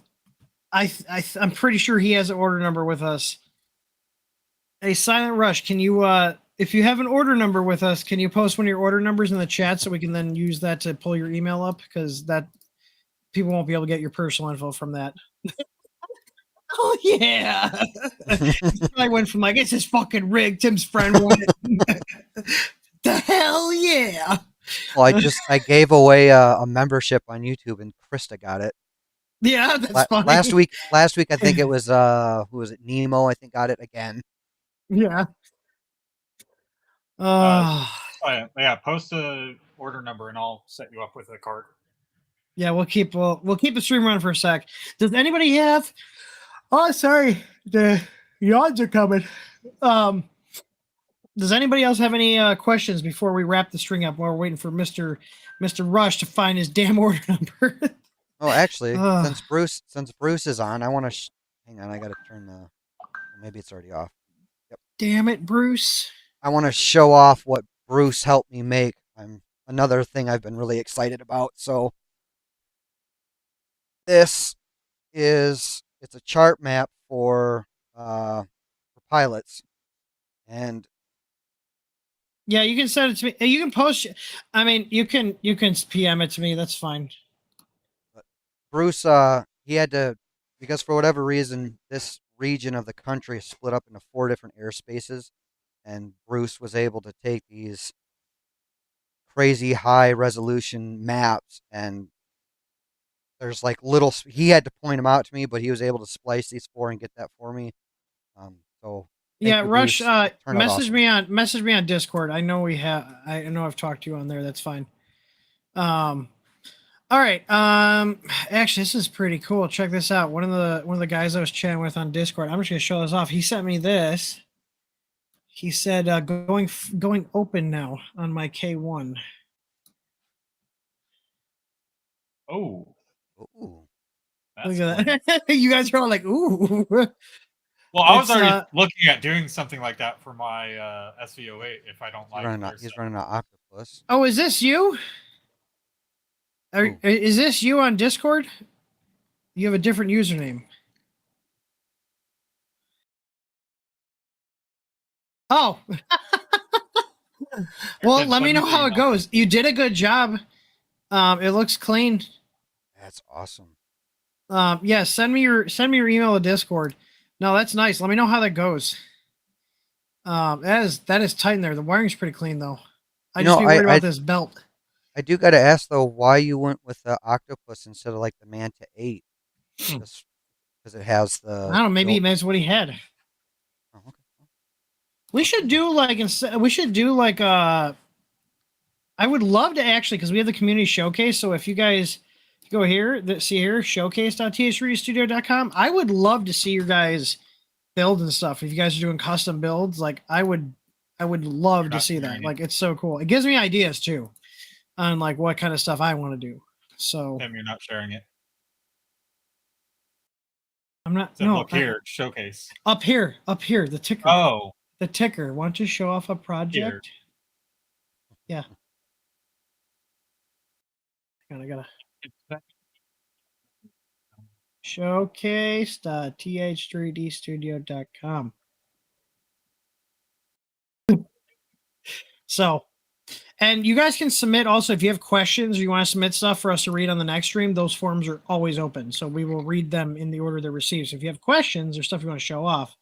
pretty sure he has an order number with us. Hey, Silent Rush, can you if you have an order number with us, can you post one of your order numbers in the chat so we can then use that to pull your email up? Because that people won't be able to get your personal info from that. Oh yeah. I went from like it's just fucking rigged. Tim's friend won it. The hell yeah. Well, I gave away a membership on YouTube, and Krista got it. Yeah, that's funny. Last week, I think it was who was it? Nemo, I think, got it again. Yeah. Yeah, post a order number and I'll set you up with a card. Yeah, we'll keep the stream running for a sec. Does anybody have? Oh, sorry, the yawns are coming. Does anybody else have any questions before we wrap the string up while we're waiting for Mr. Rush to find his damn order number? Oh, actually, since Bruce is on, I want to hang on. I got to turn the. Maybe it's already off. Yep. Damn it, Bruce! I want to show off what Bruce helped me make. Another thing I've been really excited about. So this is it's a chart map for pilots, and yeah, you can send it to me. You can post. I mean, you can PM it to me. That's fine. Bruce, he had to, because for whatever reason, this region of the country is split up into 4 different airspaces, and Bruce was able to take these crazy high resolution maps, and there's like he had to point them out to me, but he was able to splice these 4 and get that for me. So Yeah, you, Rush, Bruce. Turned out message awesome. me on Discord. I know I know I've talked to you on there. That's fine. All right. Actually, this is pretty cool. Check this out. One of the guys I was chatting with on Discord. I'm just gonna show this off. He sent me this. He said going open now on my K1. Oh, Ooh. that's Look at cool. that. You guys are all like, ooh. Well, I was It's, already looking at doing something like that for my SVO8 if I don't like He's running an octopus. octopus. Oh, is this you? Who? Is this you on Discord? You have a different username. Oh. Well, Then let send me me know the how it email. goes. You did a good job. It looks clean. That's awesome. Yeah, send me your email to Discord. No, that's nice. Let me know how that goes. That is tight in there. The wiring's pretty clean though. I You just know, be worried about this belt. I do got to ask though, why you went with the octopus instead of like the Manta 8? Just because it has the. I don't know. Maybe built- that's what he had. Oh, okay. We should do like we should do like I would love to actually because we have the community showcase. So if you guys go here, see here, showcase.th3dstudio.com. I would love to see your guys build and stuff. If you guys are doing custom builds, like I would love You're to not see that. sharing it. Like it's so cool. It gives me ideas too on like what kind of stuff I want to do. So Tim, you're not sharing it. I'm not So no look here, showcase. up here, the ticker. Oh, The ticker. Want to show off a project? Yeah. I gotta showcase.th3dstudio.com. So, and you guys can submit also if you have questions or you want to submit stuff for us to read on the next stream, those forms are always open. So we will read them in the order they're received. So if you have questions or stuff you want to show off,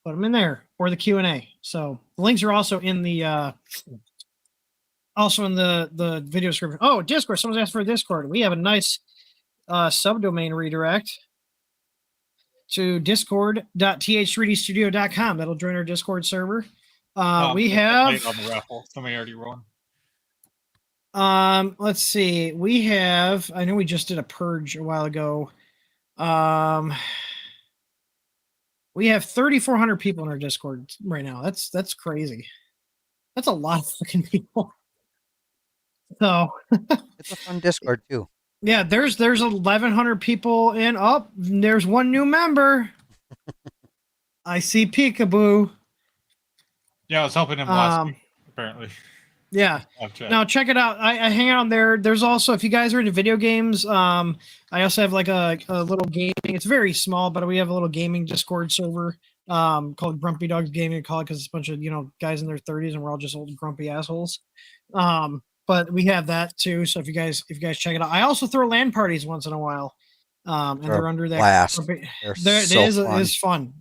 put them in there or the Q&A. So the links are also in the video description. Oh, Discord. Someone's asked for a Discord. We have a nice subdomain redirect to discord.th3dstudio.com. That'll join our Discord server. We have on the raffle. Somebody already won. let's see. We have I know we just did a purge a while ago. We have 3,400 people in our Discord right now. That's crazy. That's a lot of fucking people. So It's a fun Discord too. yeah, there's 1,100 people in. Oh, there's one new member. I see Peekaboo. Yeah, I was helping him last week, apparently. Yeah. Now check it out. I hang out there. There's also, if you guys are into video games, I also have like a little gaming. It's very small, but we have a little gaming Discord server called Grumpy Dogs Gaming. I call it because it's a bunch of guys in their 30s and we're all just old grumpy assholes. But we have that too. So if you guys check it out, I also throw LAN parties once in a while. And they're under that. Blast. Grumpy, They're so fun. It is fun.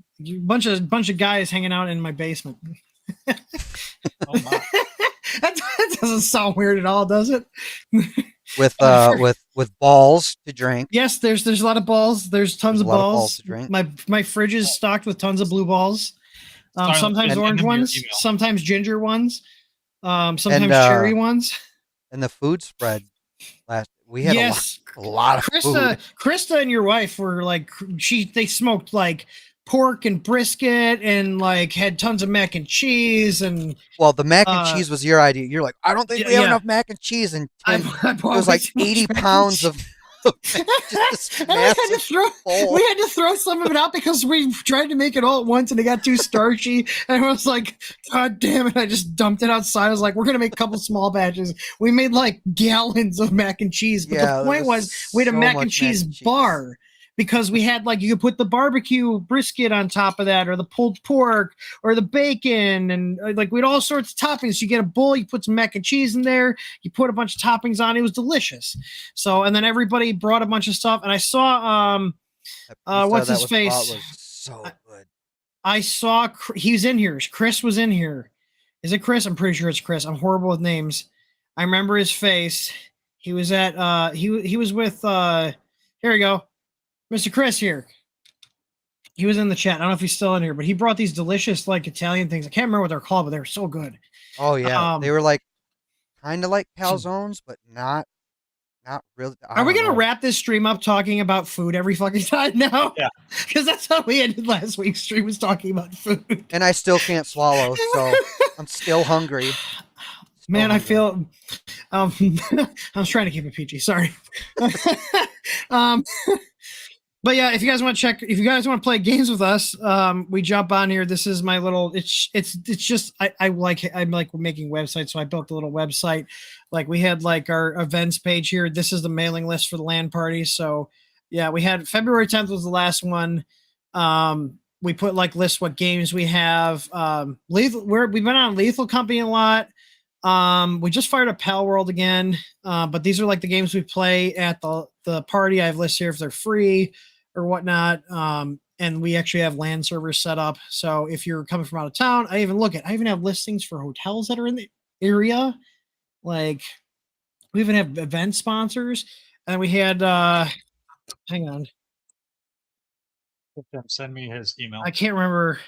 Bunch of guys hanging out in my basement. Oh my. That doesn't sound weird at all, does it? With balls to drink. Yes, there's a lot of balls. There's tons of a lot of balls. balls to drink. My fridge is stocked with tons of blue balls. Sometimes Send orange them your ones, email. sometimes ginger ones, sometimes And, cherry ones. And the food spread we had Yes, a lot of food. Krista and your wife were like they smoked like pork and brisket and like had tons of mac and cheese and Well, the mac and cheese was your idea. You're like, I don't think we have yeah. enough mac and cheese, and I it was like 80 pounds of just and we had to throw some of it out because we tried to make it all at once and it got too starchy. And I was like, God damn it. I just dumped it outside. I was like, we're going to make a couple small batches. We made like gallons of mac and cheese. But the point was we had a mac and cheese bar. Because we had like you could put the barbecue brisket on top of that, or the pulled pork, or the bacon, and like we had all sorts of toppings. You get a bowl, you put some mac and cheese in there, you put a bunch of toppings on. It was delicious. So, and then everybody brought a bunch of stuff, and I saw what's his face? Was so good. I saw he was in here. Chris was in here. Is it Chris? I'm pretty sure it's Chris. I'm horrible with names. I remember his face. He was at he was with here we go. Mr. Chris here. He was in the chat. I don't know if he's still in here, but he brought these delicious like Italian things. I can't remember what they're called, but they were so good. Oh yeah, they were like kind of like calzones, but not really. Are we gonna wrap this stream up talking about food every fucking time now? Yeah, because that's how we ended last week's stream, was talking about food. And I still can't swallow, so I'm still hungry. Man, I feel. I was trying to keep it PG. Sorry. But yeah, if you guys want to check, if you guys want to play games with us, we jump on here. This is my little. It's just I'm like making websites, so I built a little website. Like we had like our events page here. This is the mailing list for the LAN party. So yeah, we had February 10th was the last one. We put like list what games we have. Lethal. We've been on Lethal Company a lot. We just fired up Pal World again. But these are like the games we play at the party. I have lists here if they're free or whatnot. And we actually have LAN servers set up. So if you're coming from out of town, I even have listings for hotels that are in the area. Like we even have event sponsors. And we had hang on. Send me his email. I can't remember.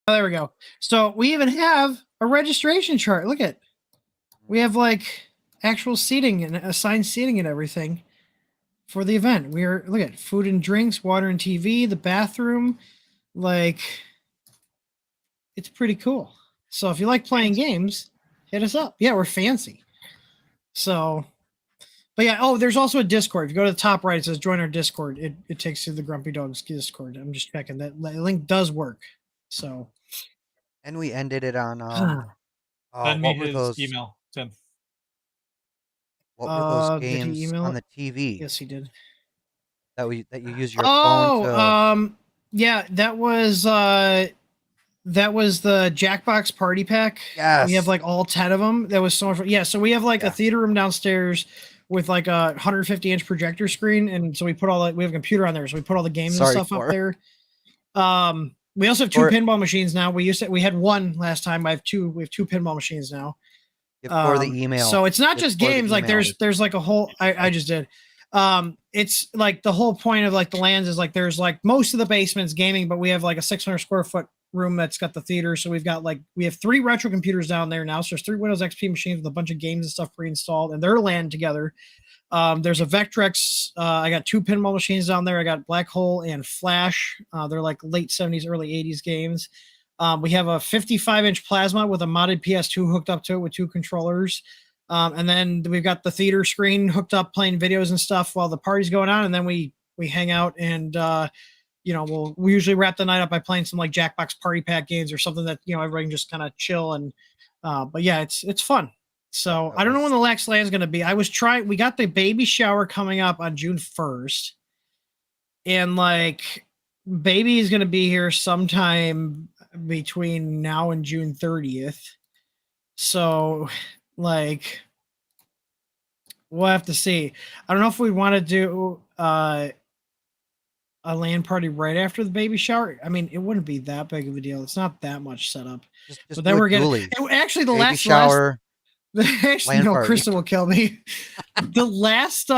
Oh, there we go. So we even have a registration chart. Look at, we have like actual seating and assigned seating and everything for the event. Look at food and drinks, water and TV, the bathroom. Like, it's pretty cool. So if you like playing games, hit us up. Yeah, we're fancy. So, but yeah. Oh, there's also a Discord. If you go to the top right, it says join our Discord. It takes you to the Grumpy Dogs Discord. I'm just checking that link does work. So. And we ended it on Send me what were his those email, Tim. what were those Did he games email on it? the TV Yes, he did. that you use your phone to Yeah, that was the Jackbox Party Pack. Yes. We have like all 10 of them. That was so much fun. Yeah, so we have like a theater room downstairs with like a 150-inch projector screen, and so we have a computer on there, so we put all the games and stuff up there. We also have two pinball machines now. We had one last time. We have two pinball machines now. For the email. So it's not just games. Like there's like a whole. I just did. It's like the whole point of like the LANs is like there's like most of the basement's gaming, but we have like a 600 square foot room that's got the theater. So we have 3 retro computers down there now. So there's 3 Windows XP machines with a bunch of games and stuff pre-installed, and they're LAN together. There's a Vectrex. I got 2 pinball machines down there. I got Black Hole and Flash. They're like late 70s, early 80s games. We have a 55-inch plasma with a modded PS2 hooked up to it with 2 controllers. And then we've got the theater screen hooked up playing videos and stuff while the party's going on. And then we hang out and, we usually wrap the night up by playing some like Jackbox Party Pack games or something that, everybody can just kind of chill. And, but yeah, it's fun. So I don't know when the next LAN is going to be. We got the baby shower coming up on June 1st. And like baby is going to be here sometime between now and June 30th. So like we'll have to see. I don't know if we want to do a LAN party right after the baby shower. I mean, it wouldn't be that big of a deal. It's not that much setup. But then we're getting actually the baby last shower. Actually, no, Krista will kill me. The last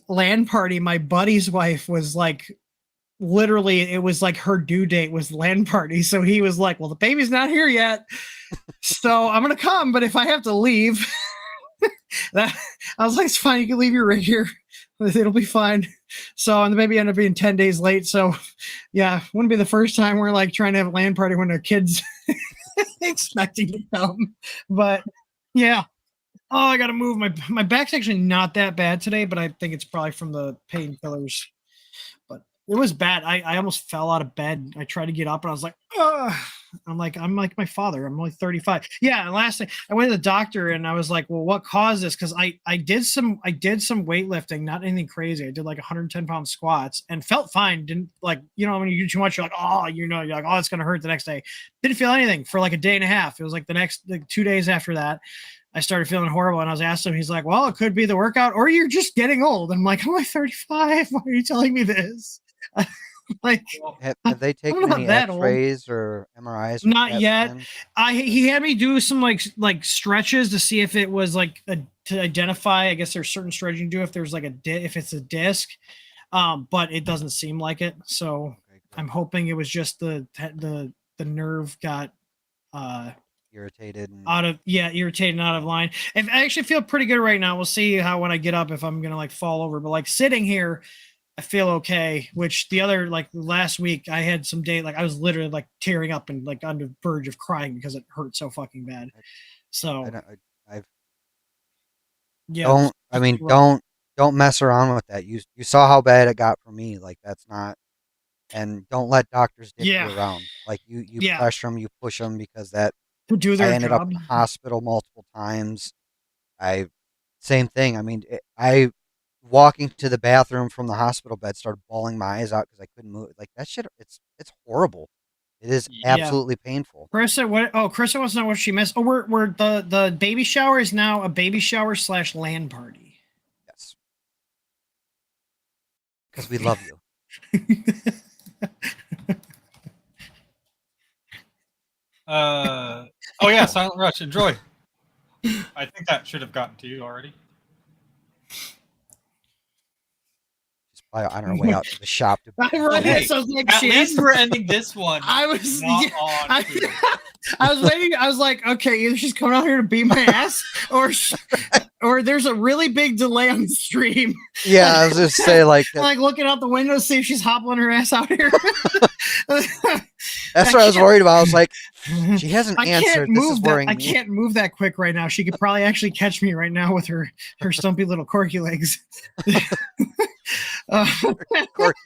LAN party, my buddy's wife was like, literally, it was like her due date was LAN party. So he was like, well, the baby's not here yet. So I'm going to come, but if I have to leave, I was like, it's fine. You can leave your rig here. It'll be fine. So, and the baby ended up being 10 days late. So yeah, wouldn't be the first time we're like trying to have a LAN party when a kid's expecting to come. But yeah. Oh, I got to move. My back's actually not that bad today, but I think it's probably from the painkillers. But it was bad. I almost fell out of bed. I tried to get up and I was like, ugh. I'm like my father. I'm only 35. Yeah. And last thing, I went to the doctor and I was like, well, what caused this? Because I did some weightlifting, not anything crazy. I did like 110-pound squats and felt fine. Didn't like, when you do too much, you're like, oh, you're like, oh, it's gonna hurt the next day. Didn't feel anything for like a day and a half. It was like the next 2 days after that, I started feeling horrible. And I was asked him, he's like, well, it could be the workout or you're just getting old. I'm like, I'm only 35. Why are you telling me this? Like, have they taken any X-rays or MRIs? Not yet. He had me do some like stretches to see if it was like to identify. I guess there's certain stretching to do if there's like if it's a disc, but it doesn't seem like it. So I'm hoping it was just the nerve got irritated and out of line. And I actually feel pretty good right now. We'll see how when I get up if I'm gonna like fall over, but like sitting here, I feel okay. Which the other like last week I had some day like I was literally like tearing up and like on the verge of crying because it hurt so fucking bad. So Yeah. Don't. I mean, don't mess around with that. You saw how bad it got for me. Like that's not. And don't let doctors dick Yeah. you around. Like you Yeah. pressure them, you push them because that To do I their ended up job. in the hospital multiple times. I same thing. I mean, I walking to the bathroom from the hospital bed started bawling my eyes out because I couldn't move. Like that shit. It's horrible. It is Yeah. absolutely painful. Krista, what? Oh, Krista wants to know what she missed. Oh, we're the baby shower is now a baby shower / LAN party. Yes, because we love you. Oh yeah, Silent Rush. Enjoy. I think that should have gotten to you already. Just probably on our way out to the shop. Right, so like At least we're ending this one. I was not yeah, on food. I was waiting. I was like, okay, either she's coming out here to beat my ass, or there's a really big delay on the stream. Yeah, I was just say like that. Like looking out the window to see if she's hobbling her ass out here. That's what I was worried about. I was like, she hasn't I can't answered. This is move that. worrying I me. can't move that quick right now. She could probably actually catch me right now with her stumpy little corky legs. Corky.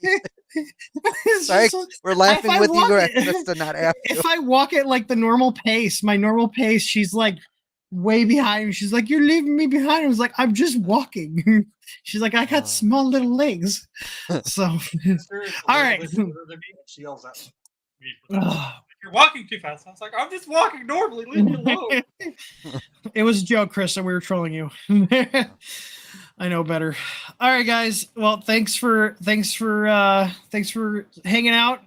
It's Sorry, just- we're laughing if I with you, walk it- Krista, not after. if I walk at like the normal pace, my normal pace, she's like way behind. She's like, "You're leaving me behind." I was like, "I'm just walking." She's like, "I got small little legs." So, all right. She yells at me. You're walking too fast. I was like, I'm just walking normally. Leave me alone. It was a joke, Krista. We were trolling you. I know better. All right, guys. Well, thanks for hanging out.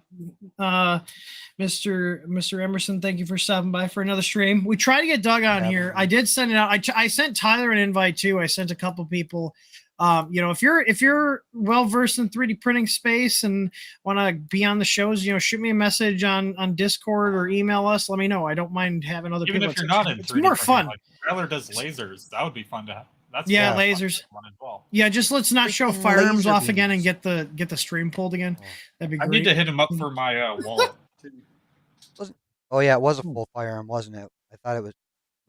Mr. Emerson, thank you for stopping by for another stream. We tried to get Doug on here. I did send it out. I sent Tyler an invite too. I sent a couple people. If you're well versed in 3D printing space and want to be on the shows, shoot me a message on Discord or email us. Let me know. I don't mind having other Even people. if you're not in 3D it's more fun. Like Tyler does lasers. That would be fun to have. That's Yeah, fun lasers. fun as well. Yeah, just let's not show Freaking firearms laser off again and beams. get the stream pulled again. That'd be I great. need to hit him up for my wallet. Oh yeah, it was a full firearm, wasn't it? I thought it was.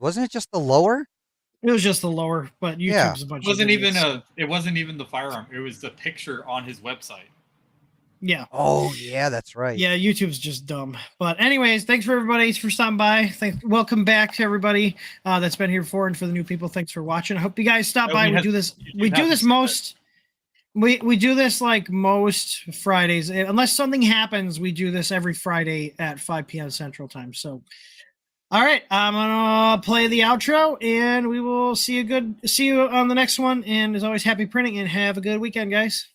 Wasn't it just the lower? It was just the lower, but YouTube's Yeah. a bunch It wasn't of even idiots. it wasn't even the firearm. It was the picture on his website. Yeah. Oh yeah, that's right. Yeah, YouTube's just dumb. But anyways, thanks for everybody for stopping by. Welcome back to everybody that's been here before, and for the new people, thanks for watching. I hope you guys stop by. We do this most. We do this like most Fridays, unless something happens. We do this every Friday at 5 p.m. Central Time. So, all right, I'm gonna play the outro, and we will see you on the next one. And as always, happy printing, and have a good weekend, guys.